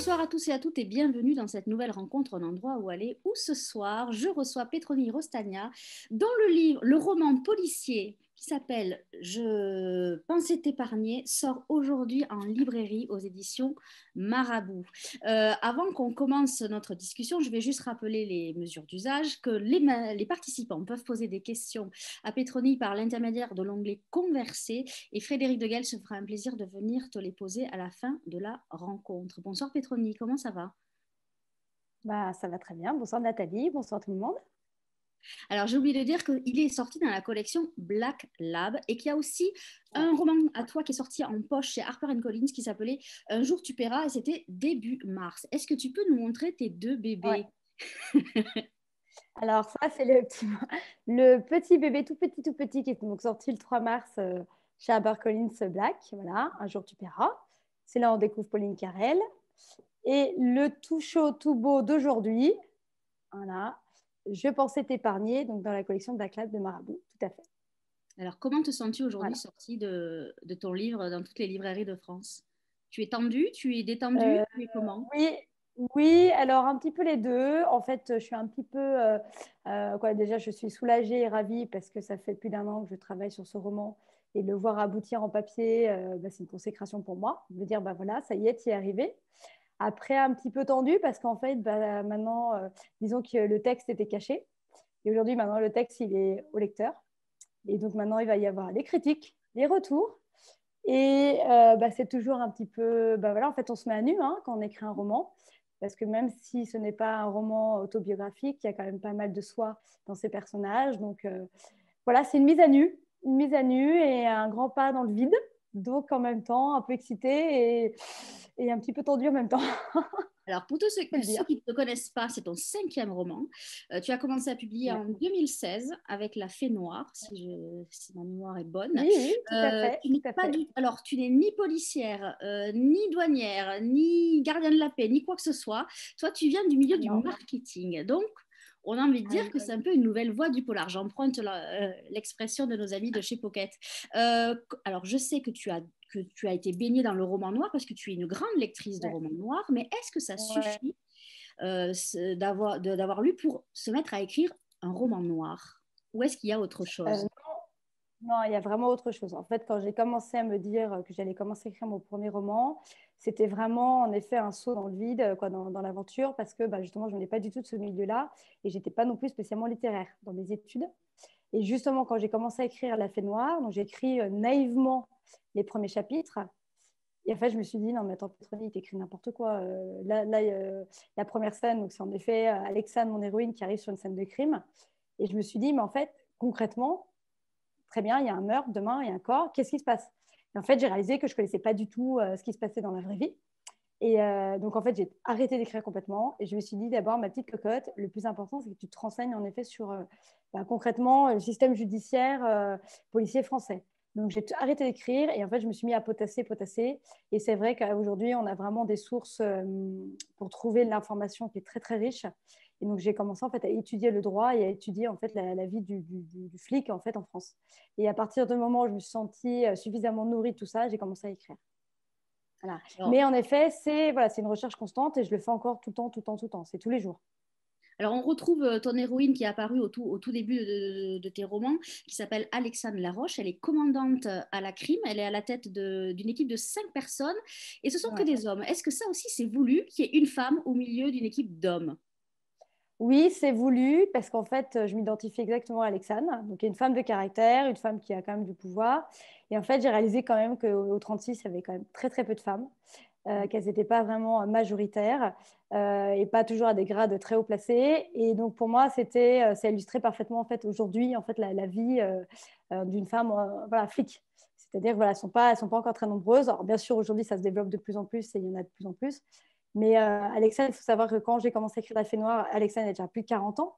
Bonsoir à tous et à toutes et bienvenue dans cette nouvelle rencontre, un endroit où aller. Où ce soir, je reçois Petroni Rostagna dont le roman policier qui s'appelle Je pensais t'épargner sort aujourd'hui en librairie aux éditions Marabout. Avant qu'on commence notre discussion, je vais juste rappeler les mesures d'usage, que les participants peuvent poser des questions à Petroni par l'intermédiaire de l'onglet Converser et Frédéric Deguel se fera un plaisir de venir te les poser à la fin de la rencontre. Bonsoir Petroni, comment ça va? Bah, ça va très bien. Bonsoir Nathalie, bonsoir tout le monde. Alors j'ai oublié de dire qu'il est sorti dans la collection Black Lab et qu'il y a aussi Ouais. un roman à toi qui est sorti en poche chez HarperCollins qui s'appelait Un jour tu paieras et c'était début mars. Est-ce que tu peux nous montrer tes deux Ouais. bébés? Alors ça, c'est le petit bébé tout petit qui est donc sorti le 3 mars chez HarperCollins Black. Voilà, un jour tu paieras. C'est là où on découvre Pauline Carrel. Et le tout chaud, tout beau d'aujourd'hui, voilà, Je pensais t'épargner, donc dans la collection Black Lab de Marabout, tout à fait. Alors comment te sens-tu aujourd'hui Voilà. sorti de ton livre dans toutes les librairies de France? Tu es tendu? Tu es détendu? Euh, Tu es comment? oui, oui, alors un petit peu les deux. En fait, je suis un petit peu, déjà, je suis soulagée et ravie parce que ça fait plus d'un an que je travaille sur ce roman et le voir aboutir en papier, c'est une consécration pour moi. De me dire, bah voilà, ça y est, tu y es arrivé. Après, un petit peu tendu parce qu'en fait, bah, maintenant, disons que le texte était caché. Et aujourd'hui, maintenant, le texte, il est au lecteur. Et donc maintenant, il va y avoir les critiques, les retours. Et c'est toujours un petit peu, voilà, en fait, on se met à nu quand on écrit un roman, parce que même si ce n'est pas un roman autobiographique, il y a quand même pas mal de soi dans ces personnages. Donc voilà, c'est une mise à nu et un grand pas dans le vide. Donc en même temps, un peu excité et un petit peu tendu en même temps, Alors, pour tous faut le ceux dire. qui ne te connaissent pas, c'est ton cinquième roman. Tu as commencé à publier Ouais. en 2016 avec La Fée Noire, si ma mémoire est bonne. Oui, oui, tout à fait, Tu n'es tout à pas fait. alors, tu n'es ni policière, ni douanière, ni gardien de la paix, ni quoi que ce soit. Toi, tu viens du milieu du Non. marketing. Donc, on a envie de Ah dire oui. que c'est un peu une nouvelle voie du polar. J'emprunte l'expression de nos amis de chez Pocket. Alors, je sais que tu as été baignée dans le roman noir parce que tu es une grande lectrice de Ouais. romans noirs, mais est-ce que ça Ouais. suffit d'avoir lu pour se mettre à écrire un roman noir? Ou est-ce qu'il y a autre chose? Non, non, il y a vraiment autre chose. En fait, quand j'ai commencé à me dire que j'allais commencer à écrire mon premier roman, c'était vraiment en effet un saut dans le vide, quoi, dans l'aventure, parce que justement, je n'ai pas du tout de ce milieu-là et j'étais pas non plus spécialement littéraire dans mes études. Et justement, quand j'ai commencé à écrire La Fée Noire, donc j'ai écrit naïvement les premiers chapitres. Et en fait, je me suis dit, non, mais attends, Petroni, il t'écrit n'importe quoi. La première scène, donc c'est en effet Alexandre, mon héroïne, qui arrive sur une scène de crime. Et je me suis dit, mais en fait, concrètement, très bien, il y a un meurtre, demain, il y a un corps, qu'est-ce qui se passe? Et en fait, j'ai réalisé que je ne connaissais pas du tout ce qui se passait dans la vraie vie. Et donc, en fait, j'ai arrêté d'écrire complètement. Et je me suis dit, d'abord, ma petite cocotte, le plus important, c'est que tu te renseignes en effet sur concrètement le système judiciaire policier français. Donc, j'ai arrêté d'écrire et en fait, je me suis mis à potasser, potasser. Et c'est vrai qu'aujourd'hui, on a vraiment des sources pour trouver de l'information qui est très, très riche. Et donc, j'ai commencé en fait à étudier le droit et à étudier en fait la vie du flic en fait en France. Et à partir du moment où je me suis sentie suffisamment nourrie de tout ça, j'ai commencé à écrire. Voilà. Alors, Mais en effet, c'est une recherche constante et je le fais encore tout le temps, tout le temps, tout le temps. C'est tous les jours. Alors, on retrouve ton héroïne qui est apparue au tout début de tes romans, qui s'appelle Alexandre Laroche. Elle est commandante à la crime. Elle est à la tête d'une équipe de 5 personnes. Et ce sont que Ouais. des hommes. Est-ce que ça aussi, c'est voulu qu'il y ait une femme au milieu d'une équipe d'hommes? Oui, c'est voulu parce qu'en fait, je m'identifie exactement à Alexandre. Donc, il y a une femme de caractère, une femme qui a quand même du pouvoir. Et en fait, j'ai réalisé quand même qu'au 36, il y avait quand même très, très peu de femmes, qu'elles n'étaient pas vraiment majoritaires et pas toujours à des grades très haut placés. Et donc, pour moi, ça illustrait parfaitement en fait, aujourd'hui en fait, la vie d'une femme voilà, flic. C'est-à-dire que voilà, elles sont pas encore très nombreuses. Alors, bien sûr, aujourd'hui, ça se développe de plus en plus et il y en a de plus en plus. Mais Alexandre, il faut savoir que quand j'ai commencé à écrire La Fée Noire, Alexandre a déjà plus de 40 ans.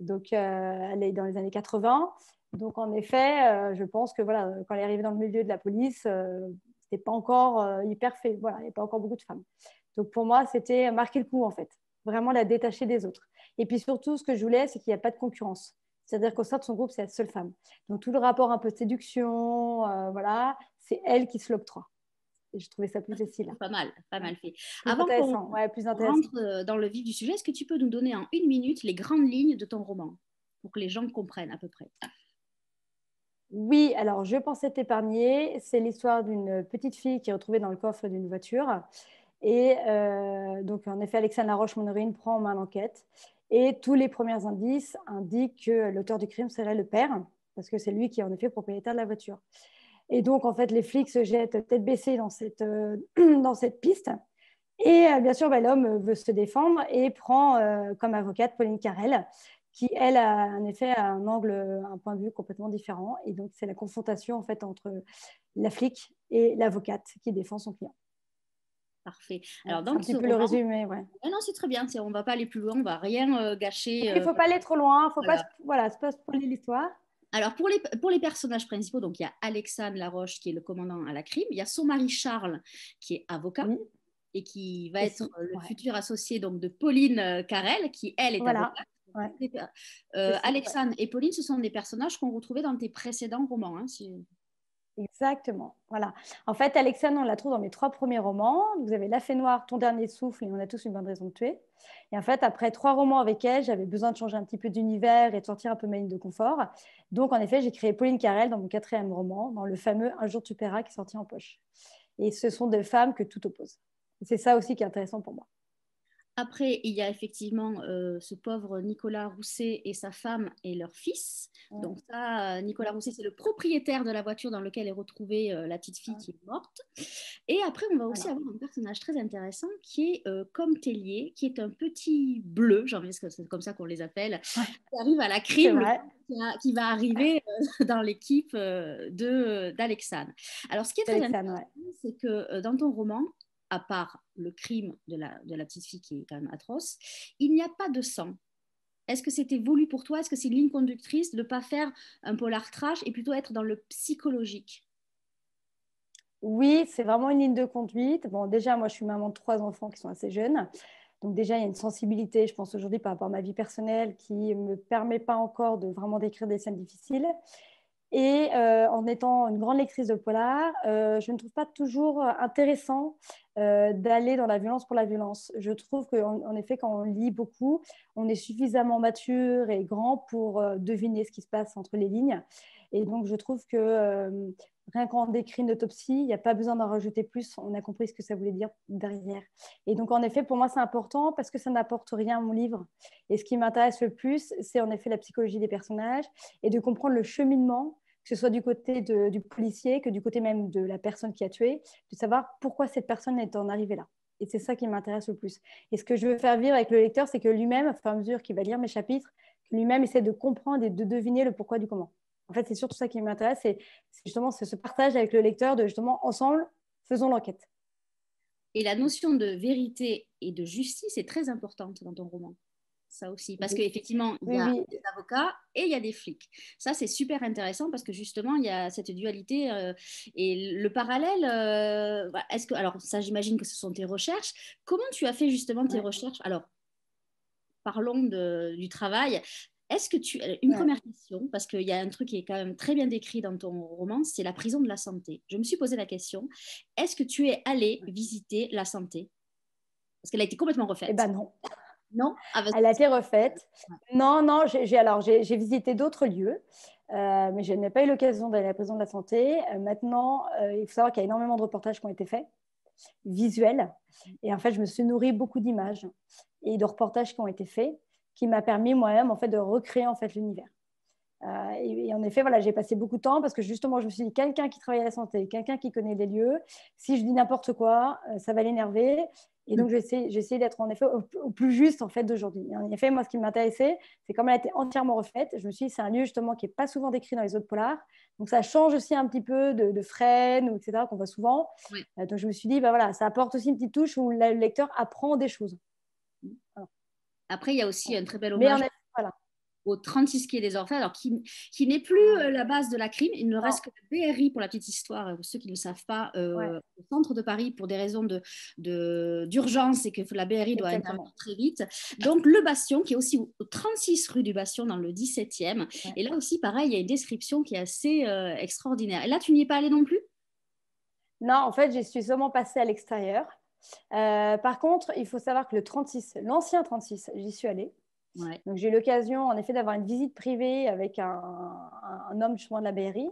Donc, elle est dans les années 80. Donc, en effet, je pense que voilà, quand elle est arrivée dans le milieu de la police, c'était pas encore hyper fait. Voilà, il n'y a pas encore beaucoup de femmes. Donc, pour moi, c'était marquer le coup, en fait. Vraiment la détacher des autres. Et puis surtout, ce que je voulais, c'est qu'il n'y a pas de concurrence. C'est-à-dire qu'au sein de son groupe, c'est la seule femme. Donc, tout le rapport un peu de séduction, voilà, c'est elle qui se l'octroie. Et je trouvais ça plus facile. Pas mal fait. Plus Avant qu'on intéressant, ouais, plus intéressant. rentre dans le vif du sujet, est-ce que tu peux nous donner en 1 minute les grandes lignes de ton roman pour que les gens comprennent à peu près? Oui, alors je pensais t'épargner. C'est l'histoire d'une petite fille qui est retrouvée dans le coffre d'une voiture. Et donc, en effet, Alexandre Laroche, mon héroïne, prend en main l'enquête. Et tous les premiers indices indiquent que l'auteur du crime serait le père, parce que c'est lui qui est en effet propriétaire de la voiture. Et donc, en fait, les flics se jettent tête baissée dans dans cette piste. Et bien sûr, bah, l'homme veut se défendre et prend comme avocate Pauline Carrel, qui, elle, a en effet un angle, un point de vue complètement différent. Et donc, c'est la confrontation en fait entre la flic et l'avocate qui défend son client. Parfait. Voilà, Alors, c'est un dans ce petit peu le roman, résumé. Ouais. ah non, c'est très bien. On ne va pas aller plus loin, on ne va rien gâcher. Il ne faut pas aller trop loin, il ne faut Voilà. pas spoiler l'histoire. Alors, pour les personnages principaux, donc il y a Alexandre Laroche qui est le commandant à la crime. Il y a son mari Charles qui est avocat Oui, et qui va aussi. être le Ouais. futur associé donc, de Pauline Carrel, qui elle est Voilà. avocate. Ouais. Alexandre et Pauline, ce sont des personnages qu'on retrouvait dans tes précédents romans. Hein, Exactement. Voilà. En fait, Alexandre, on la trouve dans mes 3 premiers romans. Vous avez La Fée Noire, Ton dernier souffle et On a tous une bonne raison de tuer. Et en fait, après 3 romans avec elle, j'avais besoin de changer un petit peu d'univers et de sortir un peu ma ligne de confort. Donc, en effet, j'ai créé Pauline Carrel dans mon 4e roman, dans le fameux Un jour tu paieras qui est sorti en poche. Et ce sont des femmes que tout oppose. Et c'est ça aussi qui est intéressant pour moi. Après, il y a effectivement ce pauvre Nicolas Rousset et sa femme et leur fils. Ouais. Donc ça, Nicolas Rousset, c'est le propriétaire de la voiture dans laquelle est retrouvée la petite fille qui est morte. Et après, on va aussi avoir un personnage très intéressant qui est Comme Tellier, qui est un petit bleu, j'ai envie de dire que c'est comme ça qu'on les appelle, qui arrive à la crime, qui va arriver dans l'équipe d'Alexandre. Alors, ce qui est très intéressant, c'est que dans ton roman, à part le crime de la petite fille qui est quand même atroce, il n'y a pas de sang. Est-ce que c'était voulu pour toi? Est-ce que c'est une ligne conductrice de ne pas faire un polar trash et plutôt être dans le psychologique? Oui, c'est vraiment une ligne de conduite. Bon, déjà, moi, je suis maman de 3 enfants qui sont assez jeunes. Donc déjà, il y a une sensibilité, je pense, aujourd'hui par rapport à ma vie personnelle qui ne me permet pas encore de vraiment décrire des scènes difficiles. Et en étant une grande lectrice de polar, je ne trouve pas toujours intéressant d'aller dans la violence pour la violence. Je trouve qu'en effet, quand on lit beaucoup, on est suffisamment mature et grand pour deviner ce qui se passe entre les lignes. Et donc, je trouve que rien qu'en décrit une autopsie, il n'y a pas besoin d'en rajouter plus. On a compris ce que ça voulait dire derrière. Et donc, en effet, pour moi, c'est important parce que ça n'apporte rien à mon livre. Et ce qui m'intéresse le plus, c'est en effet la psychologie des personnages et de comprendre le cheminement, que ce soit du côté du policier, que du côté même de la personne qui a tué, de savoir pourquoi cette personne est en arrivée là. Et c'est ça qui m'intéresse le plus. Et ce que je veux faire vivre avec le lecteur, c'est que lui-même, au fur et à mesure qu'il va lire mes chapitres, lui-même essaie de comprendre et de deviner le pourquoi du comment. En fait, c'est surtout ça qui m'intéresse, c'est justement ce partage avec le lecteur de justement, ensemble, faisons l'enquête. Et la notion de vérité et de justice est très importante dans ton roman. Ça aussi, parce qu'effectivement, il y a des avocats et il y a des flics. Ça, c'est super intéressant parce que justement, il y a cette dualité et le parallèle. Est-ce que, alors, ça, j'imagine que ce sont tes recherches. Comment tu as fait justement tes recherches? Alors, parlons du travail. Est-ce que une première question, parce qu'il y a un truc qui est quand même très bien décrit dans ton roman, c'est la prison de la santé. Je me suis posé la question, est-ce que tu es allé visiter la santé? Parce qu'elle a été complètement refaite. Eh ben non. Non, elle a été refaite. Non, j'ai visité d'autres lieux, mais je n'ai pas eu l'occasion d'aller à la prison de la santé. Maintenant, il faut savoir qu'il y a énormément de reportages qui ont été faits, visuels. Et en fait, je me suis nourrie beaucoup d'images et de reportages qui ont été faits, qui m'a permis moi-même en fait, de recréer en fait, l'univers. Et en effet, voilà, j'ai passé beaucoup de temps parce que justement, je me suis dit, quelqu'un qui travaille à la santé, quelqu'un qui connaît les lieux, si je dis n'importe quoi, ça va l'énerver. Et donc, j'ai essayé d'être en effet au plus juste en fait d'aujourd'hui. Et en effet, moi, ce qui m'intéressait, c'est comme elle a été entièrement refaite, je me suis dit, c'est un lieu justement qui n'est pas souvent décrit dans les autres polars. Donc, ça change aussi un petit peu de Fresnes, etc., qu'on voit souvent. Oui. Donc, je me suis dit, bah, voilà, ça apporte aussi une petite touche où le lecteur apprend des choses. Voilà. Après, il y a aussi un très bel hommage au 36 quai des Orfèvres, alors qui n'est plus la base de la crime. Il ne reste que la BRI, pour la petite histoire, pour ceux qui ne le savent pas, au centre de Paris pour des raisons d'urgence et que la BRI doit intervenir très vite. Donc, le Bastion, qui est aussi au 36 rue du Bastion, dans le 17e. Et là aussi, pareil, il y a une description qui est assez extraordinaire. Et là, tu n'y es pas allé non plus? Non, en fait, j'y suis seulement passée à l'extérieur. Par contre, il faut savoir que le 36, l'ancien 36, j'y suis allée. Ouais. Donc, j'ai eu l'occasion, en effet, d'avoir une visite privée avec un homme justement de la BRI.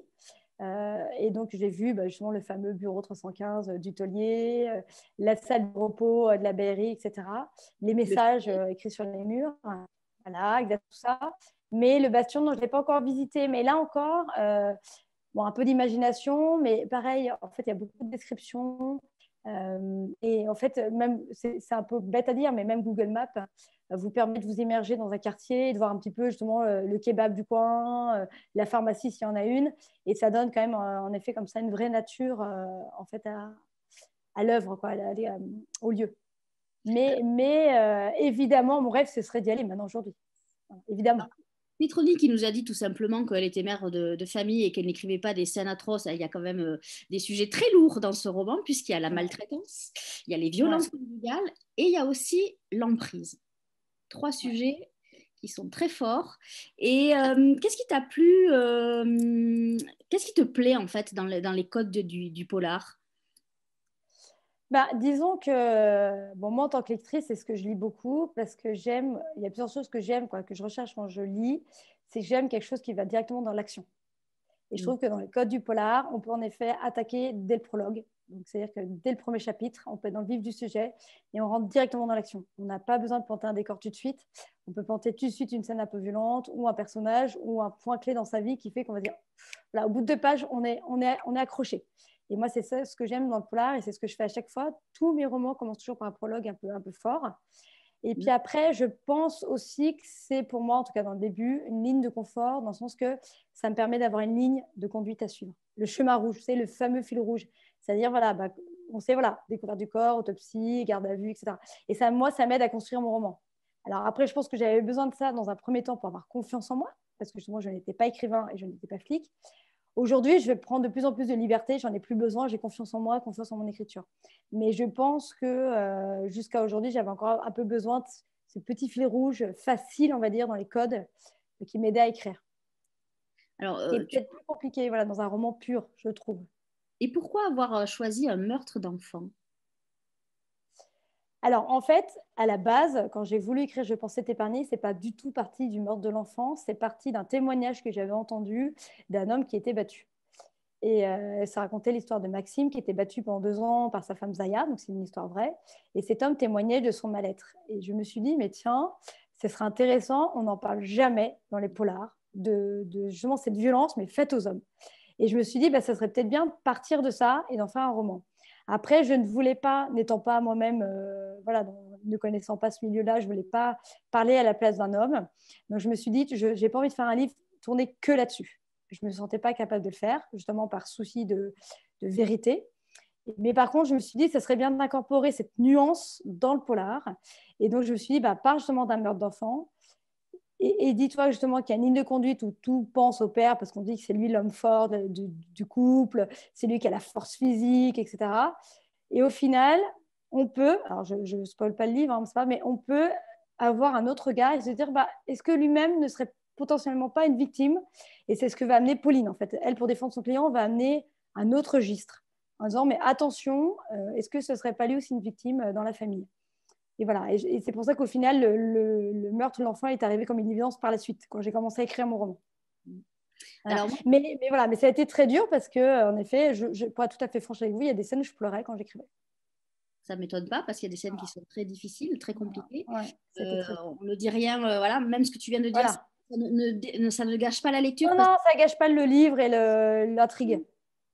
Et donc, j'ai vu justement le fameux bureau 315 du taulier, la salle de repos de la BRI, etc. Les Le messages écrits sur les murs. Voilà, exactement ça. Mais le bastion, non, je ne l'ai pas encore visité. Mais là encore, bon, un peu d'imagination, mais pareil, en fait, il y a beaucoup de descriptions. Et en fait, même, c'est un peu bête à dire, mais même Google Maps vous permet de vous immerger dans un quartier, de voir un petit peu justement le kebab du coin, la pharmacie s'il y en a une. Et ça donne quand même, en effet, comme ça, une vraie nature en fait, à l'œuvre, quoi, au lieu. Mais évidemment, mon rêve, ce serait d'y aller maintenant aujourd'hui. Voilà, évidemment. Pétroni qui nous a dit tout simplement qu'elle était mère de famille et qu'elle n'écrivait pas des scènes atroces. Il y a quand même des sujets très lourds dans ce roman, puisqu'il y a la maltraitance, il y a les Ouais. violences conjugales et il y a aussi l'emprise. Trois Ouais. sujets qui sont très forts. Et qu'est-ce qui t'a plu, qu'est-ce qui te plaît en fait dans les codes du polar? Bah, disons que bon, moi, en tant que lectrice, c'est ce que je lis beaucoup parce que j'aime, il y a plusieurs choses que j'aime, quoi, que je recherche quand je lis, c'est que j'aime quelque chose qui va directement dans l'action. Et je Mm. trouve que dans les codes du polar, on peut en effet attaquer dès le prologue. Donc, c'est-à-dire que dès le premier chapitre, on peut être dans le vif du sujet et on rentre directement dans l'action. On n'a pas besoin de planter un décor tout de suite. On peut planter tout de suite une scène un peu violente ou un personnage ou un point clé dans sa vie qui fait qu'on va dire, voilà, au bout de 2 pages, on est accroché. Et moi, c'est ça ce que j'aime dans le polar et c'est ce que je fais à chaque fois. Tous mes romans commencent toujours par un prologue un peu fort. Et puis après, je pense aussi que c'est pour moi, en tout cas dans le début, une ligne de confort, dans le sens que ça me permet d'avoir une ligne de conduite à suivre. Le chemin rouge, c'est le fameux fil rouge. C'est-à-dire, voilà, on sait, voilà, découverte du corps, autopsie, garde à vue, etc. Et ça, moi, ça m'aide à construire mon roman. Alors après, je pense que j'avais besoin de ça dans un premier temps pour avoir confiance en moi, parce que justement, je n'étais pas écrivain et je n'étais pas flic. Aujourd'hui, je vais prendre de plus en plus de liberté, j'en ai plus besoin, j'ai confiance en moi, confiance en mon écriture. Mais je pense que jusqu'à aujourd'hui, j'avais encore un peu besoin de ce petit fil rouge facile, on va dire, dans les codes qui m'aidait à écrire. Alors, Qui est peut-être plus compliqué voilà, dans un roman pur, je trouve. et pourquoi avoir choisi un meurtre d'enfant? Alors, en fait, à la base, quand j'ai voulu écrire Je pensais t'épargner, c'est pas du tout parti du meurtre de l'enfant, c'est parti d'un témoignage que j'avais entendu d'un homme qui était battu. Et ça racontait l'histoire de Maxime qui était battu pendant 2 ans par sa femme Zaya, donc c'est une histoire vraie. Et cet homme témoignait de son mal-être. Et je me suis dit, mais tiens, ce serait intéressant, on n'en parle jamais dans les polars, de justement cette violence, mais faite aux hommes. Et je me suis dit, bah, ça serait peut-être bien de partir de ça et d'en faire un roman. Après, je ne voulais pas, n'étant pas moi-même, voilà, ne connaissant pas ce milieu-là, je ne voulais pas parler à la place d'un homme. Donc je me suis dit, je n'ai pas envie de faire un livre tourné que là-dessus. Je ne me sentais pas capable de le faire, justement par souci de vérité. Mais par contre, je me suis dit, ça serait bien d'incorporer cette nuance dans le polar. Et donc, je me suis dit, bah, part justement d'un meurtre d'enfant. Et dis-toi justement qu'il y a une ligne de conduite où tout pense au père, parce qu'on dit que c'est lui l'homme fort du couple, c'est lui qui a la force physique, etc. Et au final, on peut, alors je ne spoil pas le livre, hein, pas, mais on peut avoir un autre regard et se dire, bah, est-ce que lui-même ne serait potentiellement pas une victime? Et c'est ce que va amener Pauline, en fait. Elle, pour défendre son client, va amener un autre registre en disant, mais attention, est-ce que ce ne serait pas lui aussi une victime dans la famille? Et voilà, et c'est pour ça qu'au final, le meurtre de l'enfant est arrivé comme une évidence par la suite, quand j'ai commencé à écrire mon roman. Voilà. Alors, moi, Mais voilà, mais ça a été très dur parce que, en effet, pour être tout à fait franche avec vous, il y a des scènes où je pleurais quand j'écrivais. ça ne m'étonne pas parce qu'il y a des scènes qui Voilà. sont très difficiles, très Voilà. compliquées. Ouais, c'était très dur. On ne dit rien, voilà, même ce que tu viens de dire, ça Voilà. ça ne gâche pas la lecture Non, parce non, ça gâche pas le livre et l'intrigue.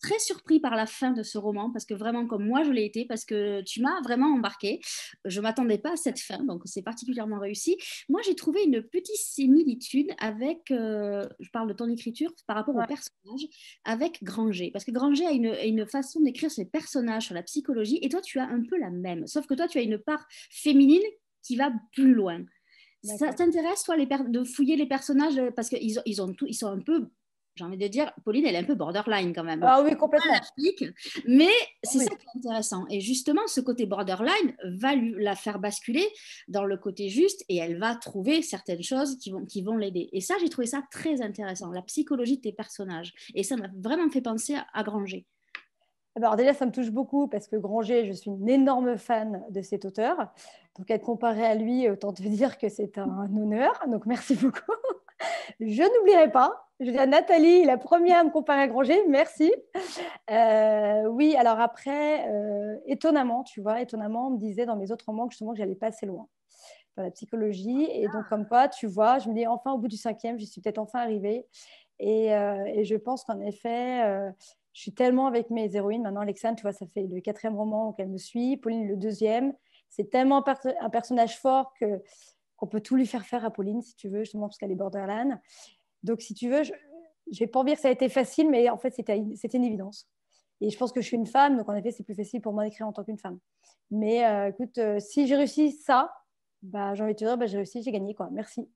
très surpris par la fin de ce roman, parce que vraiment, comme moi, je l'ai été, parce que tu m'as vraiment embarqué. Je ne m'attendais pas à cette fin, donc c'est particulièrement réussi. Moi, j'ai trouvé une petite similitude avec, je parle de ton écriture, par rapport au Ouais. personnage, avec Granger. Parce que Granger a une façon d'écrire ses personnages sur la psychologie, et toi, tu as un peu la même. Sauf que toi, tu as une part féminine qui va plus loin. Ça D'accord. t'intéresse, toi, de fouiller les personnages, parce ils sont un peu, j'ai envie de dire, Pauline, elle est un peu borderline quand même. Bon, Ah oui, complètement. l'applique, mais Ah c'est oui. ça qui est intéressant. Et justement, ce côté borderline va la faire basculer dans le côté juste et elle va trouver certaines choses qui vont l'aider. Et ça, j'ai trouvé ça très intéressant, la psychologie de tes personnages. Et ça m'a vraiment fait penser à Granger. Alors déjà, ça me touche beaucoup parce que Granger, je suis une énorme fan de cet auteur. Donc, être comparée à lui, autant te dire que c'est un honneur. Donc, merci beaucoup. Je n'oublierai pas. Je dis à Nathalie, la première à me comparer à Granger, merci. Oui, alors après, étonnamment, tu vois, étonnamment, on me disait dans mes autres romans que justement que j'allais pas assez loin dans la psychologie. Et donc, comme quoi, tu vois, je me dis enfin, au bout du 5e, je suis peut-être enfin arrivée. Et je pense qu'en effet, je suis tellement avec mes héroïnes. Maintenant, Alexandre, tu vois, ça fait le 4e roman qu'elle me suit. Pauline, le 2e. C'est tellement un personnage fort qu'on peut tout lui faire faire à Pauline, si tu veux, justement, parce qu'elle est borderline. Donc, si tu veux, je n'ai pas envie que ça a été facile, mais en fait, c'était une évidence. Et je pense que je suis une femme, donc en effet, c'est plus facile pour moi d'écrire en tant qu'une femme. Mais écoute, si j'ai réussi ça, bah, j'ai envie de te dire, bah, j'ai réussi, j'ai gagné, quoi. Merci.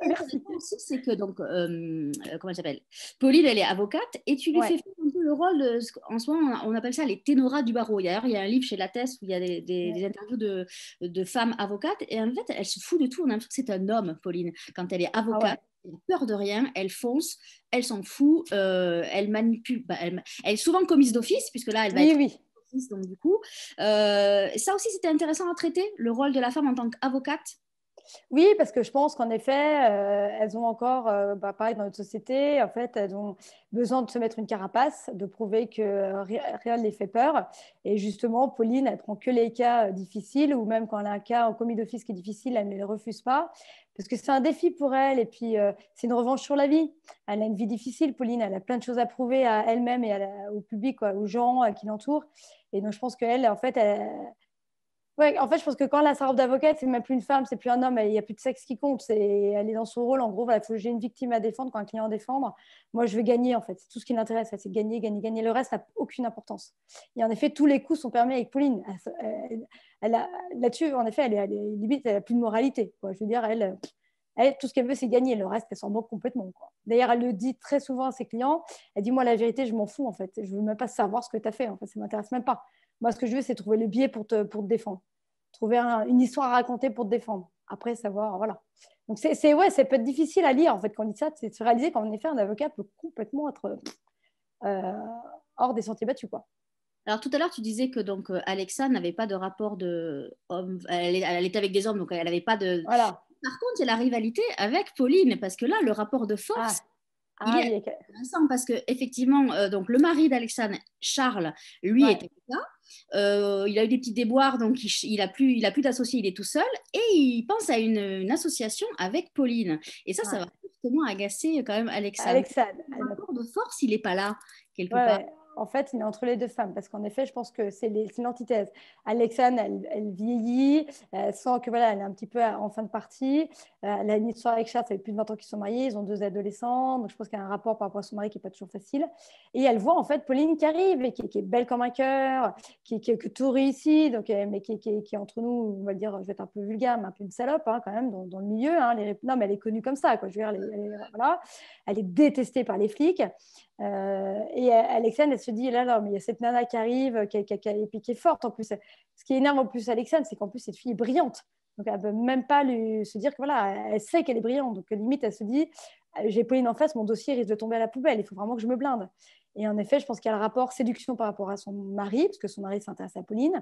Merci. Aussi, c'est que donc, comment elle s'appelle? Pauline, elle est avocate et tu lui Ouais. fais faire un peu le rôle en ce moment, on appelle ça les ténoras du barreau. D'ailleurs, il y a un livre chez Lattès où il y a des interviews de femmes avocates et en fait, elle se fout de tout. On a l'impression que c'est un homme, Pauline, quand elle est Ah avocate. ouais. Elle a peur de rien, elle fonce, elle s'en fout, elle manipule, bah, elle est souvent commise d'office, puisque là, elle va Oui, être oui. d'office, donc du coup, ça aussi, c'était intéressant à traiter, le rôle de la femme en tant qu'avocate. Oui, parce que je pense qu'en effet, elles ont encore, pareil dans notre société, en fait, elles ont besoin de se mettre une carapace, de prouver que rien ne les fait peur. Et justement, Pauline, elle prend que les cas difficiles, ou même quand elle a un cas en commis d'office qui est difficile, elle ne le refuse pas, parce que c'est un défi pour elle, et puis c'est une revanche sur la vie. Elle a une vie difficile, Pauline, elle a plein de choses à prouver à elle-même et au public, quoi, aux gens qui l'entourent. Et donc, je pense qu'elle, en fait, ouais, en fait, je pense que quand elle a sa robe d'avocate, c'est même plus une femme, c'est plus un homme, il n'y a plus de sexe qui compte. Elle est dans son rôle, en gros, voilà, j'ai une victime à défendre, quand un client à défendre. Moi, je veux gagner, en fait. C'est tout ce qui l'intéresse, c'est gagner, gagner, gagner. Le reste n'a aucune importance. Et en effet, tous les coups sont permis avec Pauline. Là-dessus, en effet, limite, elle n'a plus de moralité, quoi. Je veux dire, tout ce qu'elle veut, c'est gagner. Le reste, elle s'en moque complètement, quoi. D'ailleurs, elle le dit très souvent à ses clients. Elle dit, moi, la vérité, je m'en fous, en fait. Je ne veux même pas savoir ce que tu as fait. En fait, ça ne m'intéresse même pas. Moi, ce que je veux, c'est trouver le biais pour te défendre. Trouver une histoire à raconter pour te défendre. Après, savoir, voilà. Donc, ouais, ça peut être difficile à lire, en fait, quand on dit ça, c'est de se réaliser qu'en effet, un avocat peut complètement être euh, hors des sentiers battus, quoi. Alors tout à l'heure, tu disais que donc Alexa n'avait pas de rapport de homme, elle était avec des hommes, donc elle n'avait pas de. Voilà. Par contre, il y a la rivalité avec Pauline, parce que là, le rapport de Ah, force, il ah est oui, ok. intéressant, parce que effectivement, donc le mari d'Alexandre, Charles, lui Ouais. était là. Il a eu des petits déboires, donc il a plus d'associé, il est tout seul, et il pense à une association avec Pauline. Et ça Ouais. va justement agacer quand même Alexandre. Alexandre, Le rapport de force, il n'est pas là, quelque ouais, part. ouais. En fait, il est entre les deux femmes parce qu'en effet, je pense que c'est l'antithèse. Alexane, elle vieillit, elle sent que voilà, elle est un petit peu en fin de partie. Elle a une histoire avec Charles, ça fait plus de 20 ans qu'ils sont mariés, ils ont 2 adolescents, donc je pense qu'il y a un rapport par rapport à son mari qui n'est pas toujours facile. Et elle voit en fait Pauline qui arrive et qui est belle comme un cœur, que tout réussit, donc, mais qui est entre nous, on va dire, je vais être un peu vulgaire, mais un peu une salope hein, quand même dans le milieu. Hein, non, mais elle est connue comme ça, quoi. Je veux dire, voilà. Elle est détestée par les flics. Et Alexandre, elle se dit, là, mais il y a cette nana qui arrive, et puis qui est forte en plus. Ce qui énerve en plus Alexandre, c'est qu'en plus, cette fille est brillante. Donc, elle ne peut même pas se dire que voilà, elle sait qu'elle est brillante. Donc, limite, elle se dit, j'ai Pauline en face, mon dossier risque de tomber à la poubelle. Il faut vraiment que je me blinde. Et en effet, je pense qu'il y a le rapport séduction par rapport à son mari, parce que son mari s'intéresse à Pauline,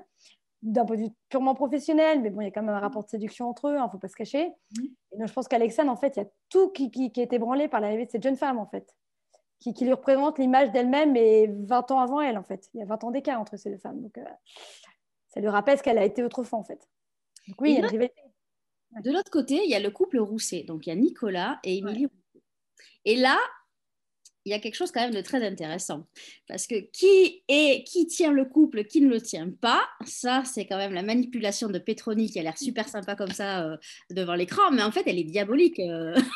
d'un point de vue purement professionnel, mais bon, il y a quand même un rapport de séduction entre eux, il ne faut pas se cacher. Et donc, je pense qu'Alexandre, en fait, il y a tout qui a été branlé par l'arrivée de cette jeune femme, en fait qui lui représente l'image d'elle-même et 20 ans avant elle, en fait. Il y a 20 ans d'écart entre ces deux femmes. Donc, ça lui rappelle ce qu'elle a été autrefois, en fait. Donc, oui, il Et y a une rivalité. Ouais. de l'autre côté, il y a le couple Rousset. Donc, il y a Nicolas et Ouais. Émilie. Et là, il y a quelque chose quand même de très intéressant. Parce que qui tient le couple, qui ne le tient pas, ça, c'est quand même la manipulation de Petroni qui a l'air super sympa comme ça devant l'écran. Mais en fait, elle est diabolique,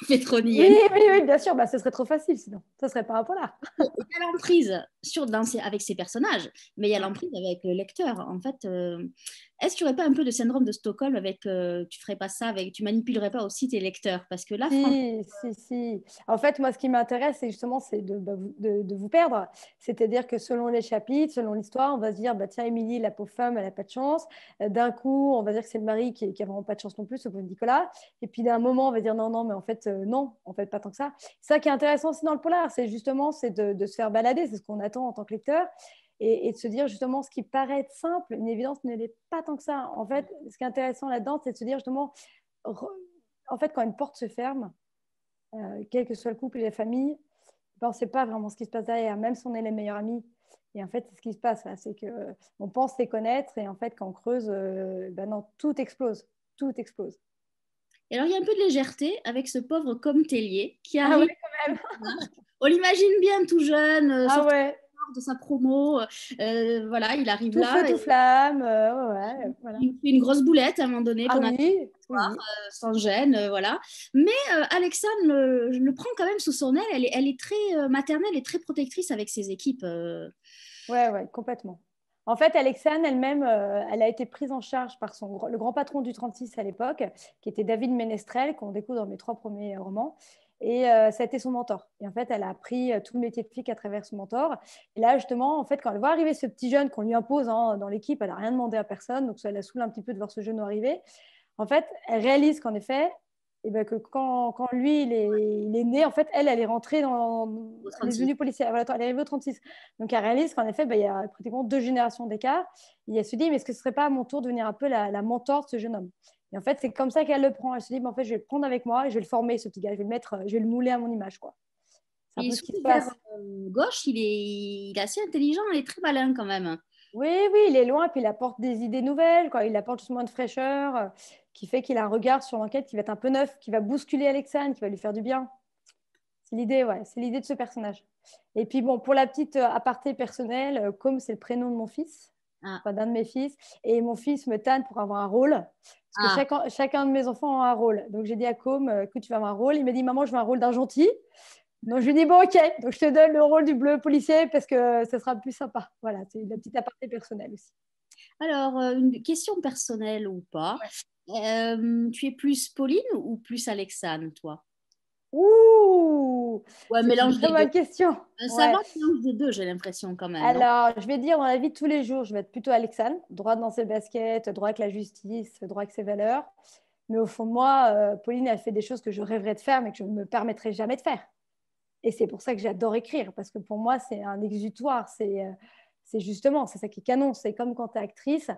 Petroni. Oui, oui, oui, bien sûr. Bah, ce serait trop facile, sinon. Ce serait pas un polar. Il y a l'emprise avec ses personnages, mais il y a Ouais. l'emprise avec le lecteur. En fait, est-ce qu'il n'y aurait pas un peu de syndrome de Stockholm avec tu ferais pas ça avec, tu manipulerais pas aussi tes lecteurs? Parce que là, franchement, Si, si, si. En fait, moi, ce qui m'intéresse, c'est justement de vous perdre. C'est-à-dire que selon les chapitres, selon l'histoire, on va se dire, bah, tiens, Émilie, la pauvre femme, elle n'a pas de chance. D'un coup, on va dire que c'est le mari qui a vraiment pas de chance non plus, ce pauvre Nicolas. Et puis d'un moment, on va dire, non, non, mais non, en fait, pas tant que ça. Ça qui est intéressant aussi dans le polar, c'est justement de se faire balader, c'est ce qu'on attend en tant que lecteur. et de se dire justement ce qui paraît être simple, une évidence ne l'est pas tant que ça. En fait, ce qui est intéressant là-dedans, c'est de se dire justement, en fait, quand une porte se ferme, quel que soit le couple et la famille, ben, on ne sait pas vraiment ce qui se passe derrière, même si on est les meilleurs amis. Et en fait, c'est ce qui se passe là, c'est qu'on pense les connaître et en fait, quand on creuse, ben non, tout explose, tout explose. Et alors, il y a un peu de légèreté avec ce pauvre Comme Tellier qui Ah ouais, arrive. quand même. On l'imagine bien tout jeune, Ah sorti ouais, de sa promo. Voilà, il arrive tout là. feu, tout flamme. Ouais, voilà. Il fait une grosse boulette à un moment donné Ah pendant oui, oui, oui. sans gêne, voilà. Mais Alexandre le prend quand même sous son aile. Elle est très maternelle et très protectrice avec ses équipes. Ouais, ouais, complètement. En fait, Alexane elle-même, elle a été prise en charge par le grand patron du 36 à l'époque, qui était David Ménestrel, qu'on découvre dans mes 3 premiers romans. Et ça a été son mentor. Et en fait, elle a appris tout le métier de flic à travers son mentor. Et là, justement, en fait, quand elle voit arriver ce petit jeune qu'on lui impose dans l'équipe, elle n'a rien demandé à personne, donc ça la saoule un petit peu de voir ce jeune arriver. En fait, elle réalise qu'en effet, eh ben, que quand lui, il est né, en fait, elle est rentrée Au elle est 36. devenue policière. Voilà, elle est arrivée au 36. Donc, elle réalise qu'en effet, ben, il y a pratiquement 2 générations d'écart. Et elle se dit, mais est-ce que ce ne serait pas à mon tour de devenir un peu la mentor de ce jeune homme? Et en fait, c'est comme ça qu'elle le prend. Elle se dit, ben, en fait, je vais le prendre avec moi et je vais le former, ce petit gars. Je vais le mouler à mon image, quoi. C'est un Et peu ce sur qui se le verre passe. gauche, il est assez intelligent, il est très malin quand même. Oui, oui, il est loin, puis il apporte des idées nouvelles, quoi. Il apporte justement de fraîcheur, qui fait qu'il a un regard sur l'enquête qui va être un peu neuf, qui va bousculer Alexandre, qui va lui faire du bien. C'est l'idée, ouais, c'est l'idée de ce personnage. Et puis bon, pour la petite aparté personnelle, comme c'est le prénom de mon fils, Ah, enfin d'un de mes fils, et mon fils me tanne pour avoir un rôle, parce que ah. chacun de mes enfants a un rôle. Donc j'ai dit à Com que tu vas avoir un rôle. Il m'a dit, maman, je veux un rôle d'un gentil. Donc je lui dis, bon, ok, donc je te donne le rôle du bleu policier parce que ça sera plus sympa. Voilà, c'est la petite aparté personnelle aussi. Alors, une question personnelle ou pas. Tu es plus Pauline ou plus Alexandre, toi? Ouh, Ou un c'est une mélange très des deux. bonne question. Un Ouais. savant mélange des deux, j'ai l'impression quand même, non? Alors, je vais dire, dans la vie de tous les jours, je vais être plutôt Alexandre, droite dans ses baskets, droit avec la justice, droit avec ses valeurs. Mais au fond de moi, Pauline, elle fait des choses que je rêverais de faire, mais que je ne me permettrai jamais de faire. Et c'est pour ça que j'adore écrire, parce que pour moi, c'est un exutoire. C'est justement, c'est ça qui est canon. C'est comme quand tu es actrice,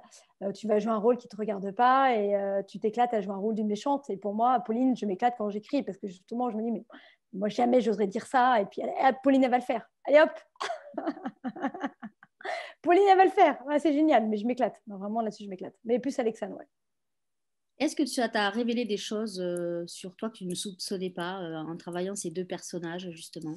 tu vas jouer un rôle qui ne te regarde pas et tu t'éclates à jouer un rôle d'une méchante. Et pour moi, Pauline, je m'éclate quand j'écris, parce que justement, je me dis, mais moi, jamais j'oserais dire ça. Et puis, allez, Pauline, elle va le faire. Allez, hop, Pauline, elle va le faire. Ouais, c'est génial, mais je m'éclate. Non, vraiment, là-dessus, je m'éclate. Mais plus Alexandre, ouais. Est-ce que tu as révélé des choses sur toi que tu ne soupçonnais pas en travaillant ces deux personnages, justement?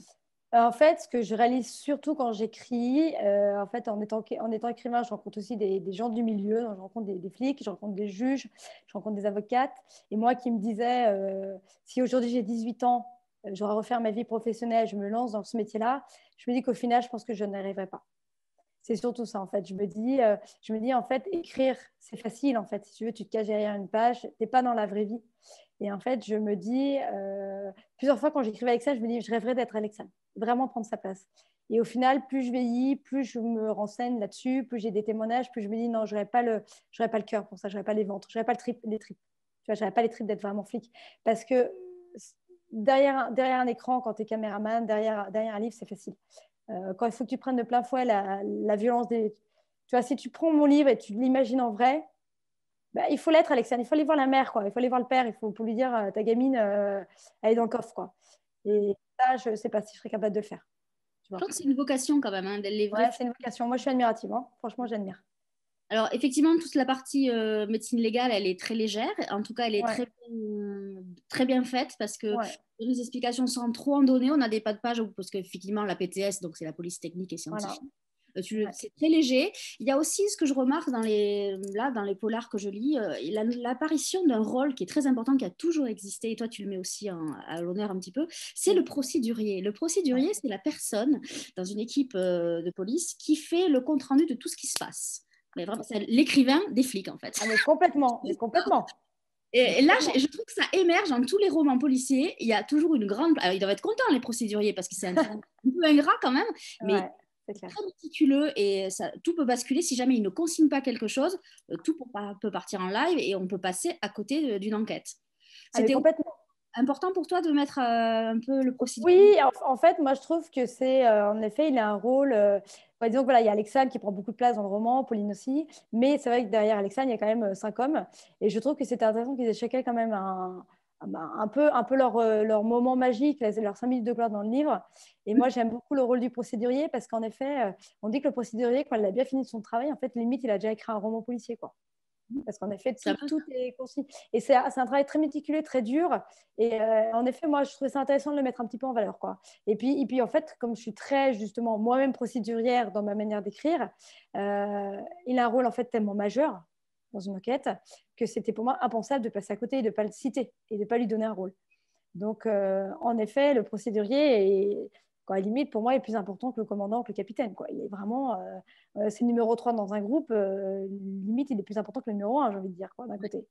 En fait, ce que je réalise surtout quand j'écris, en fait, en étant écrivain, je rencontre aussi des gens du milieu. Je rencontre des flics, je rencontre des juges, je rencontre des avocates. Et moi qui me disais, si aujourd'hui j'ai 18 ans, j'aurais refaire ma vie professionnelle, je me lance dans ce métier-là, je me dis qu'au final, je pense que je n'y arriverai pas. C'est surtout ça, en fait. Je me dis, en fait, écrire, c'est facile, en fait. Si tu veux, tu te caches derrière une page, tu n'es pas dans la vraie vie. Et en fait, je me dis, plusieurs fois quand j'écrivais avec ça, je me dis, je rêverais d'être Alexandre, vraiment prendre sa place. Et au final, plus je vieillis, plus je me renseigne là-dessus, plus j'ai des témoignages, plus je me dis, non, j'aurais pas le cœur pour ça, j'aurais pas les ventres, j'aurais pas les tripes. Tu vois, j'aurais pas les tripes d'être vraiment flic. Parce que derrière un écran, quand tu es caméraman, derrière un livre, c'est facile. Quand il faut que tu prennes de plein fouet la violence des... Tu vois, si tu prends mon livre et tu l'imagines en vrai, bah, il faut l'être, Alexandre. Il faut aller voir la mère, quoi. Il faut aller voir le père. Il faut pour lui dire, ta gamine, elle est dans le coffre, quoi. Et ça, je ne sais pas si je serais capable de le faire. Tu Je vois. pense que c'est une vocation quand même, hein, les vrais. Ouais, c'est une vocation. Moi, je suis admirative, hein. Franchement, j'admire. Alors, effectivement, toute la partie médecine légale, elle est très légère. En tout cas, elle est Ouais, très bien faite parce que ouais, les explications sans trop en donner, on a des pas de page parce qu'effectivement, la PTS, donc c'est la police technique et voilà. scientifique. Ouais. C'est très léger. Il y a aussi ce que je remarque dans les polars que je lis, l'apparition d'un rôle qui est très important, qui a toujours existé, et toi tu le mets aussi à l'honneur un petit peu, c'est le Mm. procédurier. Le Ouais. procédurier, c'est la personne dans une équipe de police qui fait le compte-rendu de tout ce qui se passe. Mais vraiment, c'est l'écrivain des flics, en fait. Ah, mais complètement, mais complètement. Mais Et là, complètement. je trouve que ça émerge dans tous les romans policiers. Il y a toujours une grande... Alors, ils doivent être contents, les procéduriers, parce que c'est un travail un peu ingrat quand même, mais Ouais, c'est clair. très méticuleux et ça, tout peut basculer si jamais il ne consigne pas quelque chose, tout peut partir en live et on peut passer à côté d'une enquête. Ah, mais C'était complètement. important pour toi de mettre un peu le Oui, procédurier. en fait, moi je trouve que c'est, en effet, il a un rôle. Disons que voilà, il y a Alexandre qui prend beaucoup de place dans le roman, Pauline aussi, mais c'est vrai que derrière Alexandre, il y a quand même 5 hommes, et je trouve que c'était intéressant qu'ils aient chacun quand même un peu leur moment magique, leurs 5 minutes de gloire dans le livre. Et moi, j'aime beaucoup le rôle du procédurier parce qu'en effet, on dit que le procédurier, quand il a bien fini son travail, en fait, limite, il a déjà écrit un roman policier, quoi. Parce qu'en effet, C'est un peu tout est concis. Et c'est un travail très méticuleux, très dur. Et en effet, moi, je trouvais ça intéressant de le mettre un petit peu en valeur, quoi. Et puis en fait, comme je suis très, justement, moi-même procédurière dans ma manière d'écrire, il a un rôle, en fait, tellement majeur dans une enquête que c'était pour moi impensable de passer à côté et de ne pas le citer et de ne pas lui donner un rôle. Donc, en effet, le procédurier est, quoi, limite, pour moi, est plus important que le commandant, que le capitaine, quoi. Il est vraiment, c'est le numéro 3 dans un groupe, limite, il est plus important que le numéro 1, j'ai envie de dire, quoi, d'un côté.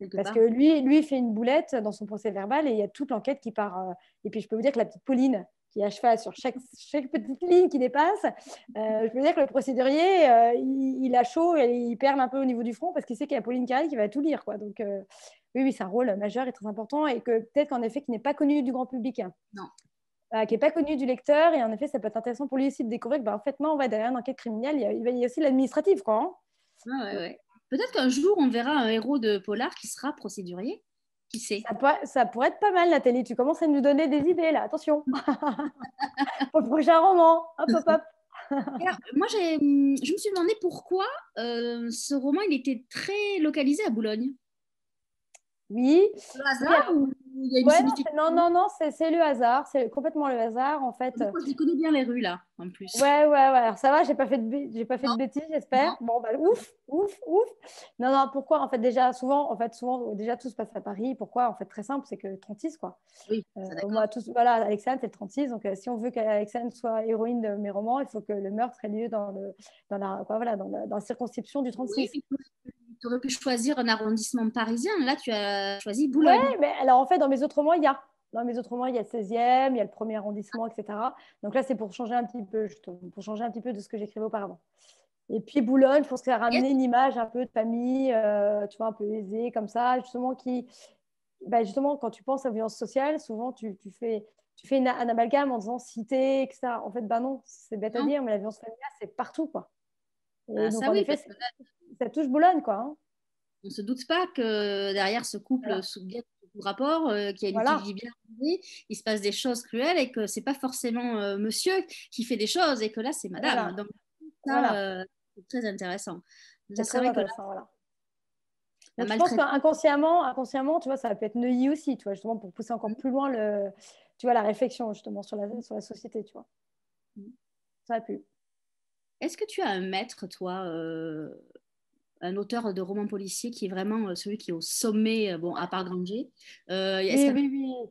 quelque Parce que part. lui, il fait une boulette dans son procès verbal et il y a toute l'enquête qui part. Et puis, je peux vous dire que la petite Pauline, qui est à cheval sur chaque petite ligne qui dépasse, je peux vous dire que le procédurier, il a chaud et il perd un peu au niveau du front parce qu'il sait qu'il y a Pauline Carré qui va tout lire, quoi. Donc, oui, oui, c'est un rôle majeur et très important et que peut-être qu'en effet, qui n'est pas connu du grand public, hein, Non. qui n'est pas connu du lecteur. Et en effet, ça peut être intéressant pour lui aussi de découvrir que, bah, en fait, non, ouais, derrière une enquête criminelle, il y a aussi l'administratif, quoi. Hein. Ouais, ouais, ouais. Peut-être qu'un jour, on verra un héros de polar qui sera procédurier. Qui sait? Ça pourrait être pas mal, Nathalie. Tu commences à nous donner des idées, là. Attention. Pour le prochain roman. Hop, hop, hop. Alors, moi, je me suis demandé pourquoi ce roman il était très localisé à Boulogne. Oui, Le oui, hasard alors, ou il y a une ouais, non, signification? non, non, c'est le hasard. C'est complètement le hasard, en fait. Moi, je connais bien les rues là, en plus. Ouais, ouais, ouais. Alors, ça va, j'ai pas fait de Non, bêtises, j'espère. non. Bon, bah, ouf, ouf, ouf. Non, non, pourquoi? En fait, souvent, déjà, tout se passe à Paris. Pourquoi? En fait, très simple, c'est que 36, quoi. Oui, ça d'accord. Moi, voilà, Alexandre, c'est le 36. Donc, si on veut qu'Alexandre soit héroïne de mes romans, il faut que le meurtre ait lieu dans la circonscription du Oui, 36. mais tu aurais pu choisir un arrondissement parisien. Là, tu as choisi Ouais, Boulogne. mais alors, en fait, dans mes autres romans, il y a. Dans mes autres romans, il y a le 16e, il y a le premier arrondissement, etc. Donc là, c'est pour changer un petit peu, justement, pour changer un petit peu de ce que j'écrivais auparavant. Et puis Boulogne, je pense que ça a Yes. ramené une image un peu de famille, tu vois, un peu aisée, comme ça, justement, justement, quand tu penses à violence sociale, souvent, tu fais un amalgame en disant cité, etc. En fait, bah non, c'est bête à Non? dire, mais la violence familiale, c'est partout, quoi. Et Ah, donc, ça en oui, effet, parce que là, ça touche Boulogne, quoi. Hein. on ne se doute pas que derrière ce couple Voilà. sous bien sous rapport, qui a une petite Voilà. vie bien remplie, il se passe des choses cruelles et que c'est pas forcément monsieur qui fait des choses et que là, c'est madame. Voilà. Donc, Voilà. ça, c'est très intéressant. Ça, C'est c'est très vrai que là, intéressant, voilà. la Donc, je pense maltraitance. qu'inconsciemment, tu vois, ça peut être Neuilly aussi, tu vois, justement, pour pousser encore plus loin tu vois, la réflexion, justement, sur la société, tu vois. Ça a pu. Est-ce que tu as un maître, toi, un auteur de romans policiers qui est vraiment celui qui est au sommet, bon, à part Granger est-ce Oui, qu'il y a oui, oui.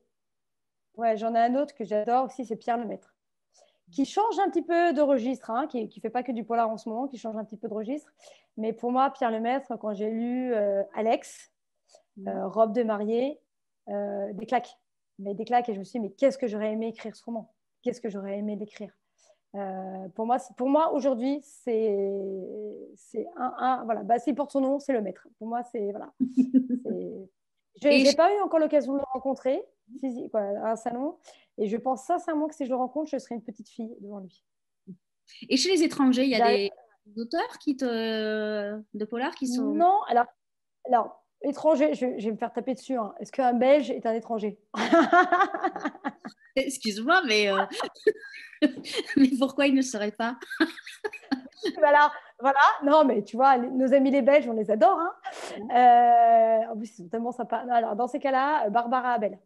Ouais, j'en ai un autre que j'adore aussi, c'est Pierre Lemaître, qui change un petit peu de registre, hein, qui fait pas que du polar en ce moment, qui change un petit peu de registre. Mais pour moi, Pierre Lemaître, quand j'ai lu Alex, Robe de mariée, des claques. Mais des claques, et je me suis dit, mais qu'est-ce que j'aurais aimé écrire ce roman? Qu'est-ce que j'aurais aimé l'écrire? Pour moi aujourd'hui, voilà, bah, s'il porte son nom, c'est le maître. Pour moi, c'est voilà. C'est- Je Et, n'ai pas eu encore l'occasion de le rencontrer physique, quoi, à un salon. Et je pense sincèrement que si je le rencontre, je serai une petite fille devant lui. et chez les étrangers, il y a Derrière- des auteurs de polar qui sont. Non, alors, étranger, je vais me faire taper dessus. Hein. Est-ce qu'un Belge est un étranger? Excuse-moi, mais, mais pourquoi ils ne seraient pas? Voilà, voilà. Non, mais tu vois, nos amis les Belges, on les adore. Hein. En plus, ils sont tellement sympas. Non, alors, dans ces cas-là, Barbara Abel.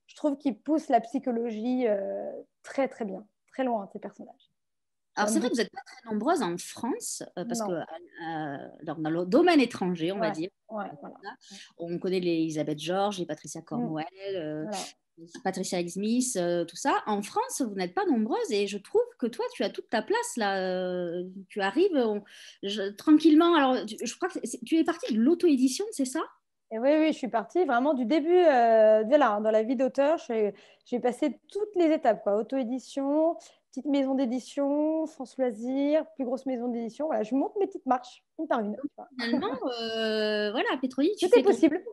Je trouve qu'ils poussent la psychologie très, très bien, très loin, ces personnages. Alors, J'aime c'est vrai que vous beaucoup. n'êtes pas très nombreuses en France, parce que Non, dans le domaine étranger, on va ouais, dire, ouais, voilà. on connaît les Elisabeth Georges, les Patricia Mm, Cornwell, voilà. Patricia Highsmith, tout ça. En France, vous n'êtes pas nombreuses et je trouve que toi, tu as toute ta place là. Tu arrives tranquillement. Alors, je crois que tu es partie de l'auto-édition, c'est ça? Et oui, oui, je suis partie vraiment du début, de là, hein, dans la vie d'auteur. J'ai passé toutes les étapes, quoi. Auto-édition, petite maison d'édition, France Loisirs, plus grosse maison d'édition. Voilà, je monte mes petites marches, une par une. Tu vois. Finalement, voilà, Pétroni, tu Tout est fais ton. possible.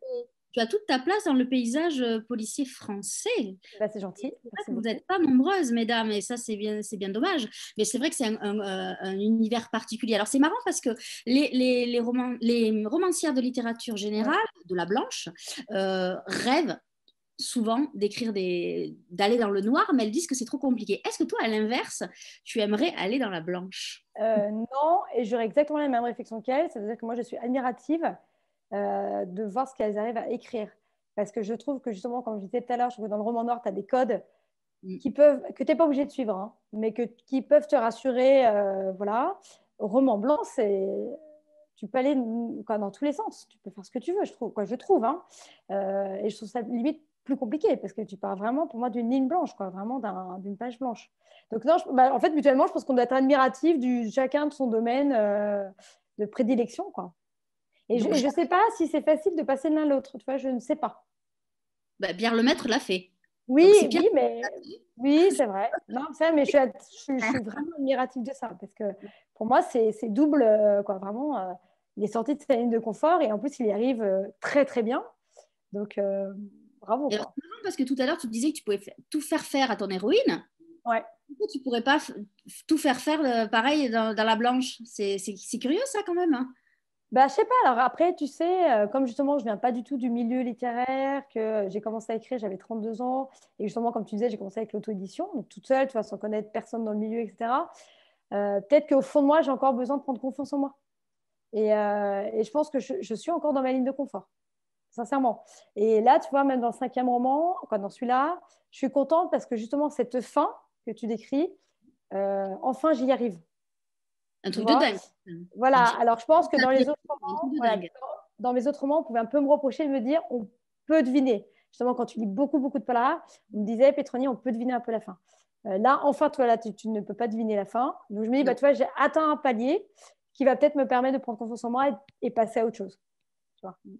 tu as toute ta place dans le paysage policier français. Bah, c'est gentil, merci Vous beaucoup. n'êtes pas nombreuses, mesdames, et ça, c'est bien dommage. Mais c'est vrai que c'est un univers particulier. Alors, c'est marrant parce que les romancières de littérature Ouais. générale, de la blanche, rêvent souvent d'aller dans le noir, mais elles disent que c'est trop compliqué. Est-ce que toi, à l'inverse, tu aimerais aller dans la blanche? Non, et j'aurais exactement la même réflexion qu'elle. Ça veut dire que moi, je suis admirative de voir ce qu'elles arrivent à écrire. Parce que je trouve que justement, comme je disais tout à l'heure, je trouve que dans le roman noir, tu as des codes Mm. que tu n'es pas obligé de suivre, hein, mais qui peuvent te rassurer. Voilà. Au roman blanc, tu peux aller quoi, dans tous les sens. Tu peux faire ce que tu veux, je trouve. Hein. Et je trouve ça limite plus compliqué parce que tu pars vraiment, pour moi, d'une ligne blanche, quoi, vraiment d'une page blanche. Donc, non, en fait, mutuellement, je pense qu'on doit être admiratif chacun de son domaine de prédilection, quoi. Et Donc, je ne sais pas si c'est facile de passer de l'un à l'autre. Tu vois, je ne sais pas. bah, Pierre Lemaître l'a fait. Oui, Donc, c'est Pierre. oui, mais oui, c'est vrai. Non, ça, mais je suis vraiment admirative de ça parce que pour moi, c'est double, quoi. Vraiment, il est sorti de sa ligne de confort et en plus, il y arrive très, très bien. Donc, bravo, Et alors, quoi. c'est marrant parce que tout à l'heure, tu disais que tu pouvais tout faire faire à ton héroïne. Ouais. Pourquoi tu pourrais pas tout faire faire pareil dans la blanche? C'est curieux, ça, quand même, hein. Bah, je sais pas. Alors après, tu sais, comme justement, je viens pas du tout du milieu littéraire, que j'ai commencé à écrire, j'avais 32 ans. Et justement, comme tu disais, j'ai commencé avec l'auto-édition, donc toute seule, tu vois, sans connaître personne dans le milieu, etc. Peut-être qu'au fond de moi, j'ai encore besoin de prendre confiance en moi. Et je pense que je suis encore dans ma ligne de confort, sincèrement. Et là, tu vois, même dans le cinquième roman, quoi, dans celui-là, je suis contente parce que justement, cette fin que tu décris, enfin, j'y arrive. Un Tu truc de vois? dingue. Voilà. Alors, je pense que Un dans les autres truc romans, de voilà, dingue. dans mes autres romans, on pouvait un peu me reprocher de me dire, on peut deviner. Justement, quand tu lis beaucoup, beaucoup de polars, on me disait, Pétronie, on peut deviner un peu la fin. Là, enfin, toi, là, tu ne peux pas deviner la fin. Donc, je me dis, bah, Non. tu vois, j'ai atteint un palier qui va peut-être me permettre de prendre confiance en moi et passer à autre chose. Tu vois, Est-ce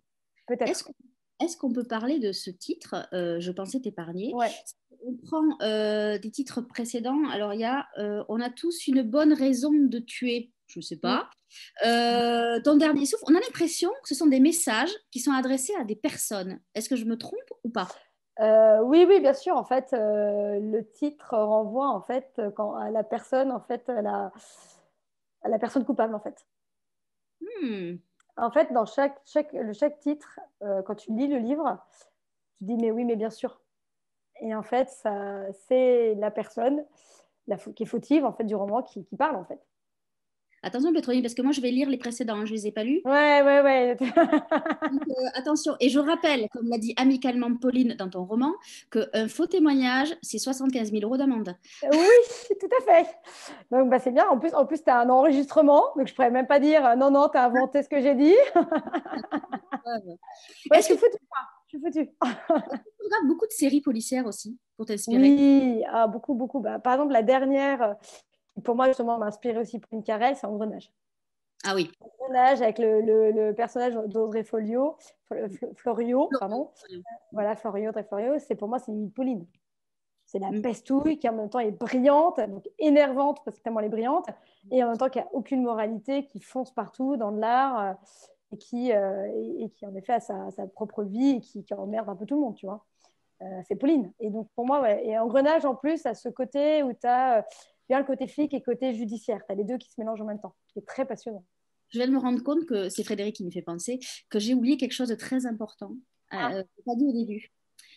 peut-être. qu'on est-ce qu'on peut parler de ce titre, Je pensais t'épargner? Ouais. On prend des titres précédents. Alors, On a tous une bonne raison de tuer. Je ne sais Mm. pas. Ton dernier souffle, on a l'impression que ce sont des messages qui sont adressés à des personnes. Est-ce que je me trompe ou pas? Oui, oui, bien sûr. En fait, le titre renvoie en fait à la personne, en fait, à la personne coupable, en fait. Hmm. En fait, dans chaque titre, quand tu lis le livre, tu dis mais oui, mais bien sûr. Et en fait, c'est la personne qui est fautive en fait du roman qui parle en fait. Attention, Pétronique, parce que moi, je vais lire les précédents, hein, je ne les ai pas lus. Ouais, ouais, ouais. Donc, attention, et je rappelle, comme l'a dit amicalement Pauline dans ton roman, qu'un faux témoignage, c'est 75 000 euros d'amende. Oui, tout à fait. Donc, bah, c'est bien. En plus tu as un enregistrement. Donc, je ne pourrais même pas dire non, non, tu as inventé ce que j'ai dit. Ouais, je Est-ce que suis tu foutue. Je suis foutue. regardes beaucoup de séries policières aussi pour t'inspirer? Oui, ah, beaucoup, beaucoup. Bah, par exemple, la dernière, qui pour moi, justement, m'a inspirée aussi pour une caresse, c'est Engrenage. Ah oui. Engrenage avec le personnage d'Audrey Florio, pardon. Voilà, Florio, Audrey Florio, c'est pour moi, c'est une Pauline. C'est la Mm. pestouille qui en même temps est brillante, donc énervante parce que tellement elle est brillante, et en même temps qui a aucune moralité, qui fonce partout dans de l'art et qui en effet a sa propre vie et qui emmerde un peu tout le monde, tu vois. C'est Pauline. Et donc pour moi, ouais. Et Engrenage en plus, à ce côté où tu as bien le côté flic et le côté judiciaire. Tu as les deux qui se mélangent en même temps, qui est très passionnant. Je viens de me rendre compte que c'est Frédéric qui me fait penser que j'ai oublié quelque chose de très important. Ah, Que tu as dit au début.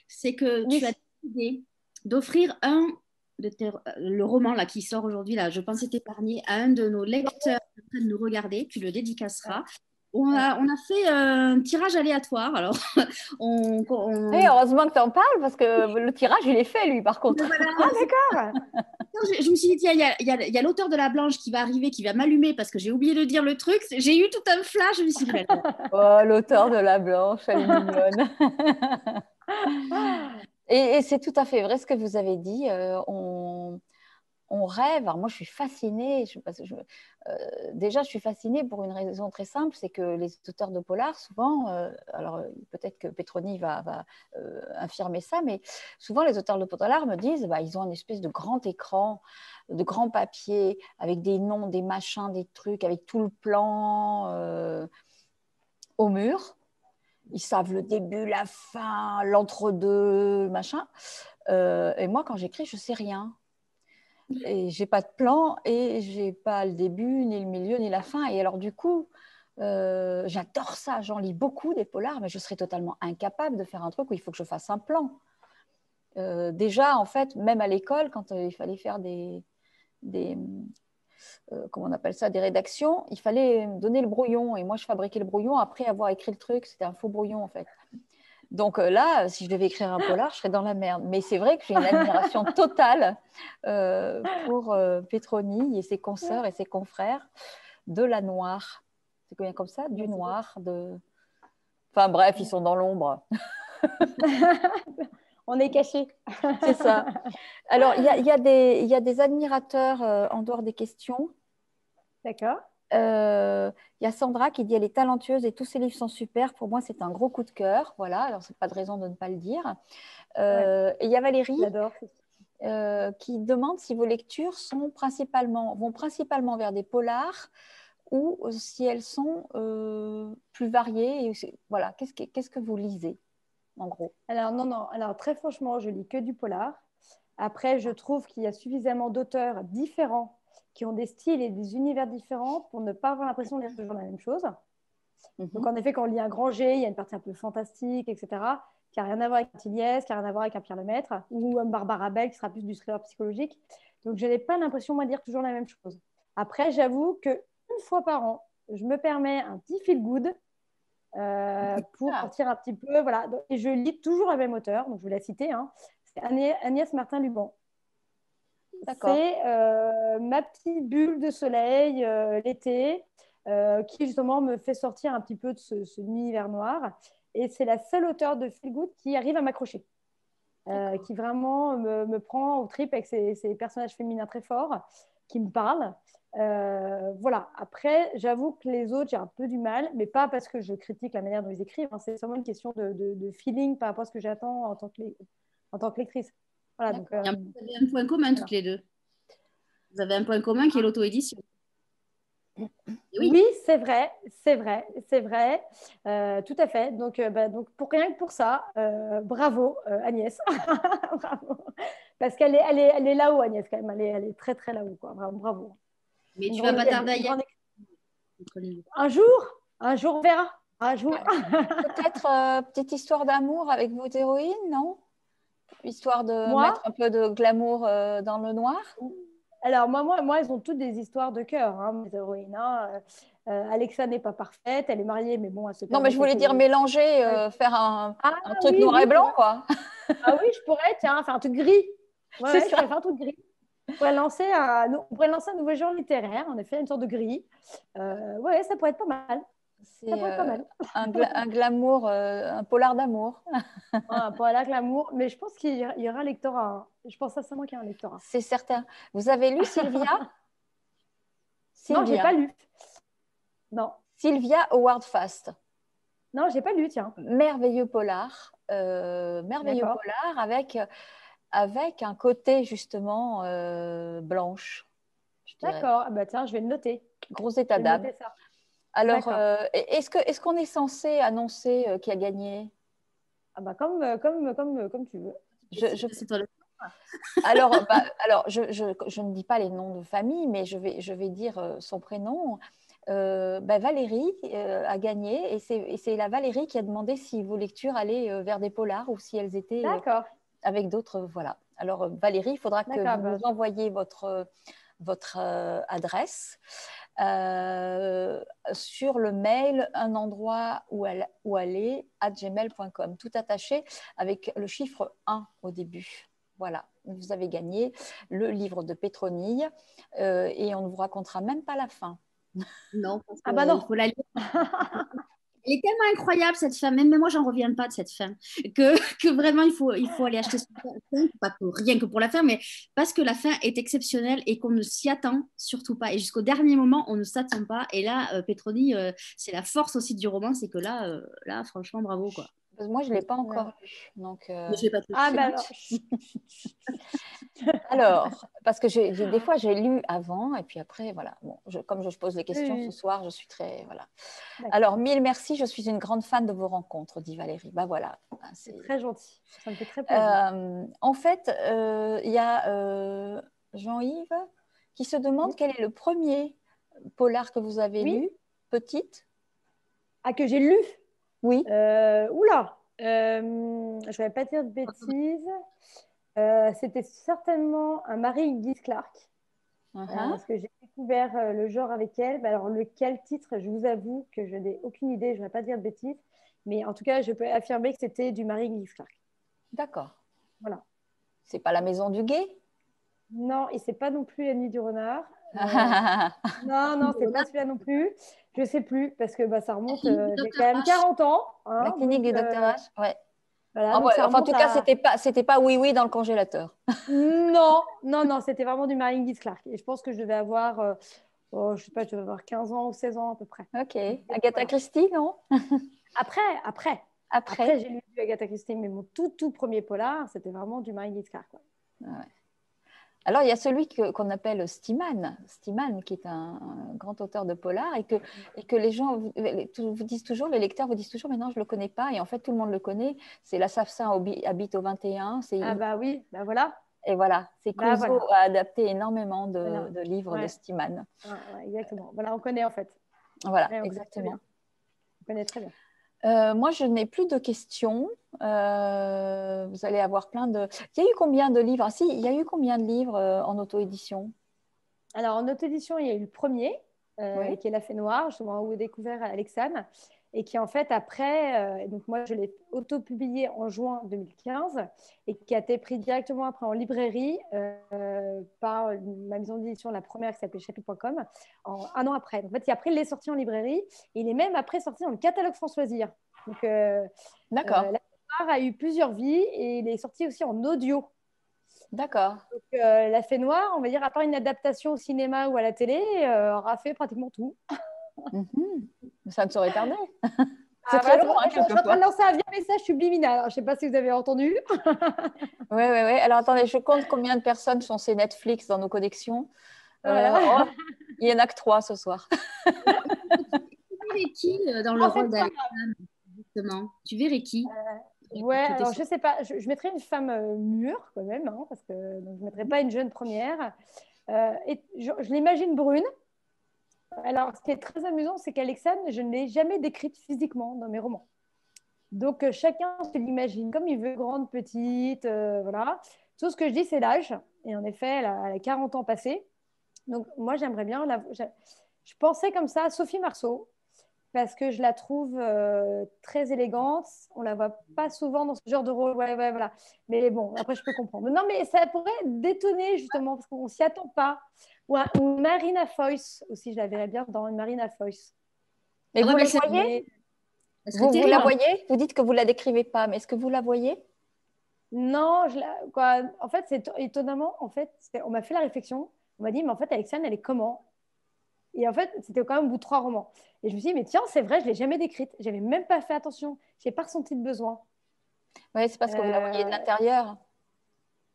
C'est que tu as oui. décidé d'offrir le roman là, qui sort aujourd'hui, là, Je pensais t'épargner, à un de nos lecteurs en train de nous regarder. Tu le dédicaceras. Ouais, ouais. On a fait un tirage aléatoire. Alors, Oui, heureusement que tu en parles parce que le tirage, il est fait, lui, par contre. Ah, d'accord. je me suis dit, tiens, il y a l'auteur de La Blanche qui va arriver, qui va m'allumer parce que j'ai oublié de dire le truc. J'ai eu tout un flash. Je me suis dit, ben, Oh, l'auteur de La Blanche, elle est mignonne. Et c'est tout à fait vrai ce que vous avez dit. On rêve. Alors moi, je suis fascinée. Déjà, je suis fascinée pour une raison très simple, c'est que les auteurs de polar, souvent, alors peut-être que Petroni va infirmer ça, mais souvent les auteurs de polar me disent, bah, ils ont une espèce de grand écran, de grand papier, avec des noms, des machins, des trucs, avec tout le plan au mur. ils savent le début, la fin, l'entre-deux, machin. Et moi, quand j'écris, je ne sais rien. Et je n'ai pas de plan et je n'ai pas le début, ni le milieu, ni la fin. Et alors, du coup, j'adore ça. J'en lis beaucoup des polars, mais je serais totalement incapable de faire un truc où il faut que je fasse un plan. Déjà, en fait, même à l'école, quand il fallait faire comment on appelle ça, des rédactions, il fallait me donner le brouillon. Et moi, je fabriquais le brouillon après avoir écrit le truc. C'était un faux brouillon, en fait. Donc là, si je devais écrire un polar, je serais dans la merde. Mais c'est vrai que j'ai une admiration totale pour Petroni et ses consoeurs et ses confrères de la noire. C'est bien comme ça, du noir. Enfin bref, ils sont dans l'ombre. On est cachés. C'est ça. Alors, il y a des admirateurs en dehors des questions. D'accord. Il y a Sandra qui dit elle est talentueuse et tous ses livres sont super. Pour moi, c'est un gros coup de cœur. Voilà, alors c'est pas de raison de ne pas le dire. Et il y a Valérie qui demande si vos lectures vont principalement vers des polars ou si elles sont plus variées. Et voilà, qu'est-ce que vous lisez en gros? Alors non. Alors très franchement, je lis que du polar. Après, je trouve qu'il y a suffisamment d'auteurs différents qui ont des styles et des univers différents pour ne pas avoir l'impression de lire toujours la même chose. Donc, en effet, quand on lit un Granger, il y a une partie un peu fantastique, etc., qui n'a rien à voir avec un Tilliès, qui n'a rien à voir avec un Pierre Lemaitre, ou un Barbara Bell, qui sera plus du thriller psychologique. Donc, je n'ai pas l'impression, moi, de lire toujours la même chose. Après, j'avoue qu'une fois par an, je me permets un petit feel-good pour sortir un petit peu. Voilà. Et je lis toujours la même auteur, donc je vous l'ai cité, hein. C'est Agnès Martin-Luban. C'est ma petite bulle de soleil l'été qui justement me fait sortir un petit peu de ce univers noir. Et c'est la seule auteure de feel good qui arrive à m'accrocher, qui vraiment me prend au trip avec ses personnages féminins très forts, qui me parlent. Voilà. Après, j'avoue que les autres, j'ai un peu du mal, mais pas parce que je critique la manière dont ils écrivent, hein. C'est seulement une question de feeling par rapport à ce que j'attends en tant que lectrice. Voilà, donc, Vous avez un point commun toutes les deux. Vous avez un point commun qui est l'auto-édition. Oui, c'est vrai. Tout à fait. Donc, rien que pour ça, bravo Agnès. Bravo. Parce qu'elle est là-haut, Agnès, quand même. Elle est très, très là-haut, quoi. Vraiment, bravo. Mais tu vas pas tarder à y aller. Un jour, on verra. Un jour. Peut-être petite histoire d'amour avec vos héroïnes, non? Histoire de Moi mettre un peu de glamour dans le noir. Alors, moi, elles ont toutes des histoires de cœur, hein, mes héroïnes. Hein. Alexa n'est pas parfaite, elle est mariée, mais bon, elle se Non, mais je voulais dire mélanger, faire un truc noir et blanc, quoi. Ah oui, je pourrais, tiens, faire un truc gris. Ouais, je pourrais faire un truc gris. On pourrait lancer un nouveau genre littéraire, en effet, une sorte de gris. Ouais, ça pourrait être pas mal. C'est un glamour, un polar d'amour. Un polar glamour, mais je pense qu'il y aura un lectorat. Hein. Je pense sincèrement qu'il y a un lectorat. C'est certain. Vous avez lu Sylvia? Non, je n'ai pas lu. Non. Sylvia Howard Fast. Non, je n'ai pas lu, tiens. Merveilleux polar. Polar avec un côté justement blanche. D'accord. Bah, tiens, je vais le noter. Gros état d'âme. Alors, est-ce qu'on est censé annoncer qui a gagné? Ah bah comme tu veux. C'est toi le alors, je ne dis pas les noms de famille, mais je vais dire son prénom. Valérie a gagné et c'est la Valérie qui a demandé si vos lectures allaient vers des polars ou si elles étaient avec d'autres. Voilà. Alors, Valérie, il faudra que vous nous envoyiez votre adresse sur le mail un endroit où aller @gmail.com, tout attaché avec le chiffre 1 au début. Voilà, vous avez gagné le livre de Pétronille et on ne vous racontera même pas la fin. Non, parce que non. Il faut la lire. Elle est tellement incroyable cette fin, même moi j'en reviens pas de cette fin, que vraiment il faut aller acheter cette fin, pas pour, rien que pour la fin, mais parce que la fin est exceptionnelle et qu'on ne s'y attend surtout pas. Et jusqu'au dernier moment, on ne s'attend pas. Et là, Pétroni, c'est la force aussi du roman, c'est que là franchement, bravo quoi. Moi, je ne l'ai pas Voilà. encore lu. Donc, Mais je l'ai pas tout Ah, fait. bah alors. alors, parce que des fois, j'ai lu avant et puis après, voilà. Bon, comme je pose les questions Oui, ce oui. soir, je suis très… Voilà. D'accord. Alors, mille merci, je suis une grande fan de vos rencontres, dit Valérie. Bah voilà. C'est très gentil. Ça me fait très plaisir. En fait, il y a Jean-Yves qui se demande quel est le premier polar que vous avez Oui. lu, petite. Ah, que j'ai lu. Oui. Oula. Je ne vais pas dire de bêtises. C'était certainement un Marie Guise Clark. Parce que j'ai découvert le genre avec elle. Bah, alors, lequel titre, je vous avoue que je n'ai aucune idée, je ne vais pas dire de bêtises. Mais en tout cas, je peux affirmer que c'était du Marie Guise Clark. D'accord. Voilà. C'est pas la maison du guet? Non, et c'est pas non plus la nuit du renard. Non, c'est pas celui-là non plus. Je sais plus, parce que bah, ça remonte, j'ai quand même 40 ans. La Hein, clinique donc, du docteur H, ouais. voilà, donc ça Enfin, en remonte tout cas, à… c'était pas oui oui dans le congélateur. Non, c'était vraiment du Marine Guise Clark. Et je pense que je devais avoir, je sais pas, je devais avoir 15 ans ou 16 ans à peu près. Ok. Donc, Agatha voilà. Christie, non? Après, j'ai lu du Agatha Christie, mais mon tout premier polar, c'était vraiment du Marine Guise Clark. Ouais. Alors, il y a celui qu'on appelle Stiman, qui est un grand auteur de polar et que les gens vous disent toujours, les lecteurs vous disent toujours, mais non, je ne le connais pas. Et en fait, tout le monde le connaît. C'est L'Assassin habite au 21. Ah bah oui, bah voilà. Et voilà, c'est Bah, Clouseau voilà. a adapté énormément Voilà. de livres de Ouais. Stiman. Ouais, exactement. Voilà, on connaît en fait. Voilà, Ouais, exactement. On connaît très bien. Moi, je n'ai plus de questions. Vous allez avoir plein de… Il y a eu combien de livres? Ah, si, il y a eu combien de livres en auto-édition? Alors, en auto-édition, il y a eu le premier, Oui. qui est La Fée Noire, justement, où j'ai découvert Alexane, et qui, en fait, après, donc moi, je l'ai auto-publié en juin 2015, et qui a été pris directement après en librairie par ma maison d'édition, la première, qui s'appelait chapitre.com, un an après. Donc, en fait, après, il est sorti en librairie, et il est même après sorti dans le catalogue Françoisir. Donc, D'accord. La Fée Noire a eu plusieurs vies, et il est sorti aussi en audio. D'accord. Donc, La Fée Noire, on va dire, à part une adaptation au cinéma ou à la télé, aura fait pratiquement tout. Mhm. Ça ne saurait tarder. C'est Ah, très voilà, long, hein, je suis en train quelquefois. de lancer un vieux message subliminal. Alors, je ne sais pas si vous avez entendu. Oui, oui, oui. Alors, attendez, je compte combien de personnes sont ces Netflix dans nos connexions. Voilà. Il n'y en a que 3 ce soir. Tu verrais qui dans le En fait, rôle d'Alexandre, justement? Tu verrais qui pour ouais, interpréter alors ça? je sais pas, je mettrais une femme mûre quand même, hein, parce que donc, je ne mettrais pas une jeune première. Et je l'imagine brune. Alors, ce qui est très amusant, c'est qu'Alexandre, je ne l'ai jamais décrite physiquement dans mes romans. Donc, chacun se l'imagine comme il veut, grande, petite, voilà. Tout ce que je dis, c'est l'âge. Et en effet, elle a 40 ans passés. Donc, moi, j'aimerais bien je pensais comme ça à Sophie Marceau, parce que je la trouve très élégante. On la voit pas souvent dans ce genre de rôle. Ouais, ouais, voilà. Mais bon, après, je peux comprendre. Non, mais ça pourrait détonner, justement, parce qu'on s'y attend pas. Ou Marina Foïs aussi, je la verrais bien dans une Marina Foïs. Mais Ah ouais, vous mais la voyez? elle serait Vous la terrible. voyez? Vous dites que vous ne la décrivez pas, mais est-ce que vous la voyez? Non, quoi, en fait, c'est étonnamment, en fait, on m'a fait la réflexion. On m'a dit, mais en fait, Alexandre, elle est comment? Et en fait, c'était quand même au bout de 3 romans. Et je me suis dit, mais tiens, c'est vrai, je ne l'ai jamais décrite. Je n'avais même pas fait attention. Je n'ai pas ressenti de besoin. Oui, c'est parce que vous la voyez de Euh, l'intérieur.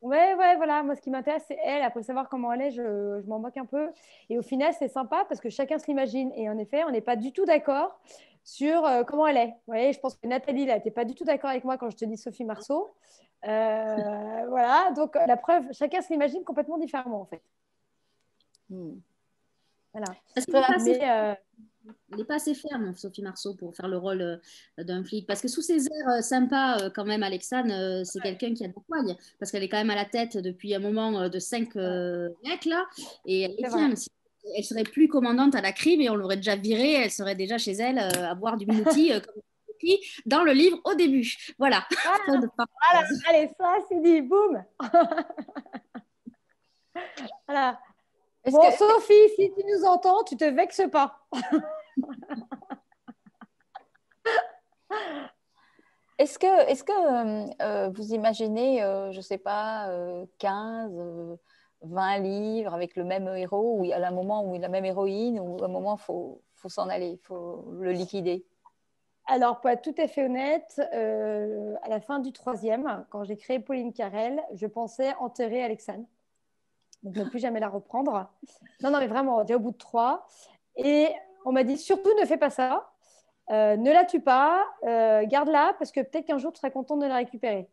Ouais, voilà. Moi, ce qui m'intéresse, c'est elle. Après savoir comment elle est, je m'en moque un peu. Et au final, c'est sympa parce que chacun se l'imagine. Et en effet, on n'est pas du tout d'accord sur comment elle est. Vous voyez, je pense que Nathalie, là, n'était pas du tout d'accord avec moi quand je te dis Sophie Marceau. Voilà. Donc, la preuve, chacun se l'imagine complètement différemment, en fait. Voilà. Parce qu'elle n'est pas assez Mais elle n'est pas assez ferme, Sophie Marceau, pour faire le rôle d'un flic. Parce que sous ses airs sympas, quand même, Alexane, c'est quelqu'un qui a des poignes. Parce qu'elle est quand même à la tête depuis un moment de 5 mecs, là. Et elle les c'est vrai. tient. Si elle serait plus commandante à la crime et on l'aurait déjà virée, elle serait déjà chez elle à boire du Minuti, comme écrit dans le livre au début. Voilà. Voilà. Fin de Voilà. parenthèse. Allez, ça, c'est dit. Boum. Voilà. Est-ce que, Bon, Sophie, si tu nous entends, tu te vexes pas. est-ce que vous imaginez, je ne sais pas, 15, 20 livres avec le même héros, ou à un moment où il a la même héroïne, ou à un moment, il faut s'en aller, il faut le liquider? Alors, pour être tout à fait honnête, à la fin du 3e, quand j'ai créé Pauline Carrel, je pensais enterrer Alexandre. Donc, ne plus jamais la reprendre. Non, non, mais vraiment, déjà au bout de 3. Et on m'a dit, surtout, ne fais pas ça. Ne la tue pas. Garde-la, parce que peut-être qu'un jour, tu seras contente de la récupérer.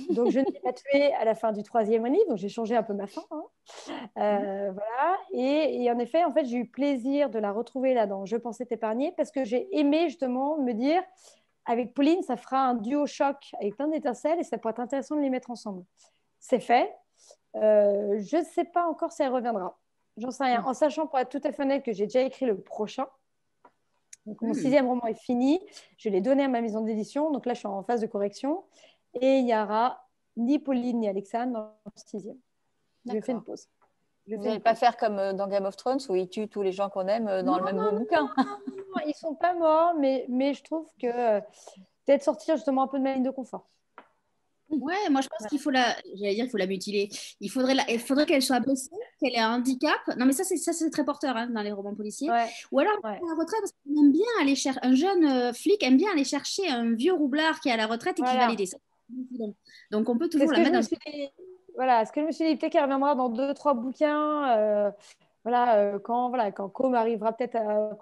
Donc, je ne l'ai pas tuée à la fin du 3e livre. Donc, j'ai changé un peu ma fin. Hein. Voilà. Et en effet, en fait, j'ai eu plaisir de la retrouver là dans Je pensais t'épargner parce que j'ai aimé justement me dire, avec Pauline, ça fera un duo choc avec plein d'étincelles et ça pourrait être intéressant de les mettre ensemble. C'est fait. Je ne sais pas encore si elle reviendra. J'en sais rien. En sachant, pour être tout à fait honnête, que j'ai déjà écrit le prochain. Donc, mon 6e roman est fini. Je l'ai donné à ma maison d'édition. Donc là, je suis en phase de correction. Et il n'y aura ni Pauline ni Alexandre dans le 6e. Je fais une pause. Vous n'allez pas faire comme dans Game of Thrones où ils tuent tous les gens qu'on aime dans le même bouquin. Non, ils ne sont pas morts, mais je trouve que peut-être sortir justement un peu de ma ligne de confort. Ouais, moi je pense qu'il faut il faut la mutiler. Il faudrait qu'elle soit blessée, qu'elle ait un handicap. Non, mais ça c'est très porteur hein, dans les romans policiers. Ouais. Ou alors à la retraite, parce qu'on aime bien aller chercher un jeune flic aime bien aller chercher un vieux roublard qui est à la retraite et qui va l'aider. Donc on peut toujours la mettre. Voilà, ce que je me suis dit, peut-être qu'elle reviendra dans 2-3 bouquins. Quand Côme arrivera peut-être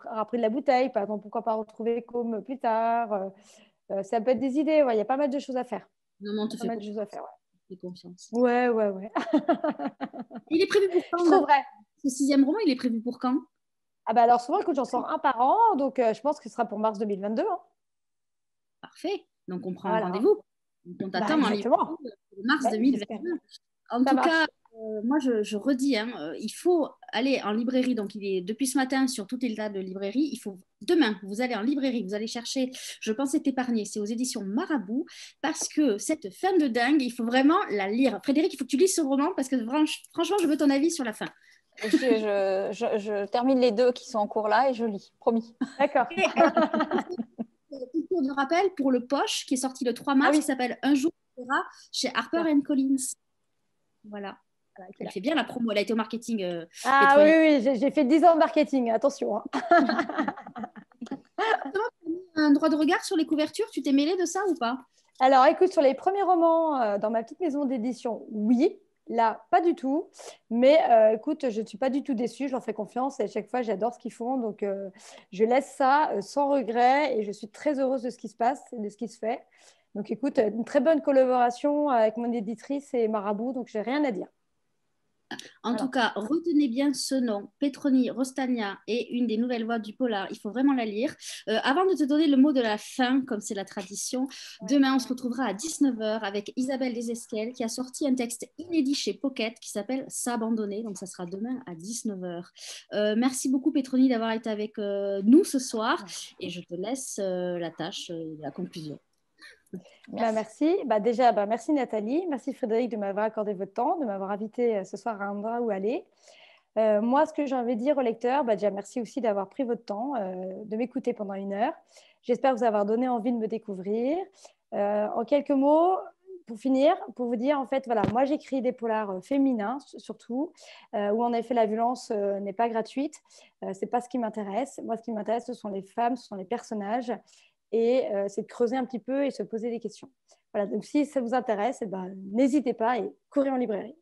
après de la bouteille, par exemple, pourquoi pas retrouver Côme plus tard. Ça peut être des idées. Il y a pas mal de choses à faire. Non, tu fais pas mal de choses à faire. Fais confiance. Ouais. Il est prévu pour quand? Je trouverai. Ce 6e roman, il est prévu pour quand? Ah bah alors souvent, écoute, j'en sors un par an, donc je pense que ce sera pour mars 2022. Hein. Parfait. Donc on prend un rendez-vous. On t'attend exactement. Mars 2022. En tout cas, moi je redis, il faut aller en librairie. Donc il est depuis ce matin sur toutes les tables de librairie. Demain, vous allez en librairie, vous allez chercher Je pensais t'épargner. C'est aux éditions Marabout parce que cette fin de dingue, il faut vraiment la lire. Frédéric, il faut que tu lises ce roman parce que franchement, je veux ton avis sur la fin. Je termine les 2 qui sont en cours là et je lis, promis. D'accord. Petit tour de rappel pour le Poche qui est sorti le 3 mars, qui s'appelle Un jour on verra chez Harper & Collins. Voilà. Elle fait bien la promo, elle a été au marketing. Oui, j'ai fait 10 ans de marketing, attention. Hein. Tu as un droit de regard sur les couvertures, tu t'es mêlée de ça ou pas? Alors écoute, sur les premiers romans dans ma petite maison d'édition, oui. Là, pas du tout. Mais écoute, je ne suis pas du tout déçue, je leur fais confiance et à chaque fois, j'adore ce qu'ils font. Donc, je laisse ça sans regret et je suis très heureuse de ce qui se passe et de ce qui se fait. Donc, écoute, une très bonne collaboration avec mon éditrice et Marabout, donc je n'ai rien à dire. En tout cas, retenez bien ce nom, Petroni Rostagna est une des nouvelles voix du polar. Il faut vraiment la lire. Avant de te donner le mot de la fin, comme c'est la tradition, demain, on se retrouvera à 19h avec Isabelle Desesquelles qui a sorti un texte inédit chez Pocket qui s'appelle S'abandonner. Donc, ça sera demain à 19h. Merci beaucoup, Petroni, d'avoir été avec nous ce soir. Et je te laisse la tâche et la conclusion. Merci. Merci Nathalie. Merci Frédéric de m'avoir accordé votre temps, de m'avoir invité ce soir à un endroit où aller. Moi, ce que j'ai envie de dire aux lecteurs, déjà merci aussi d'avoir pris votre temps, de m'écouter pendant 1 heure. J'espère vous avoir donné envie de me découvrir. En quelques mots, pour finir, pour vous dire, en fait, voilà, moi j'écris des polars féminins surtout, où en effet la violence n'est pas gratuite. C'est pas ce qui m'intéresse. Moi, ce qui m'intéresse, ce sont les femmes, ce sont les personnages. Et c'est de creuser un petit peu et se poser des questions. Voilà, donc si ça vous intéresse, n'hésitez pas et courez en librairie.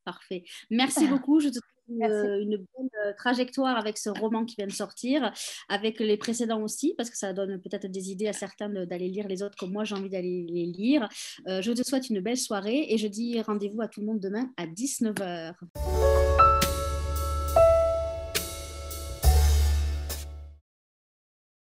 Parfait. Merci beaucoup. Je te souhaite une bonne trajectoire avec ce roman qui vient de sortir, avec les précédents aussi, parce que ça donne peut-être des idées à certains d'aller lire les autres comme moi j'ai envie d'aller les lire. Je te souhaite une belle soirée et je dis rendez-vous à tout le monde demain à 19h.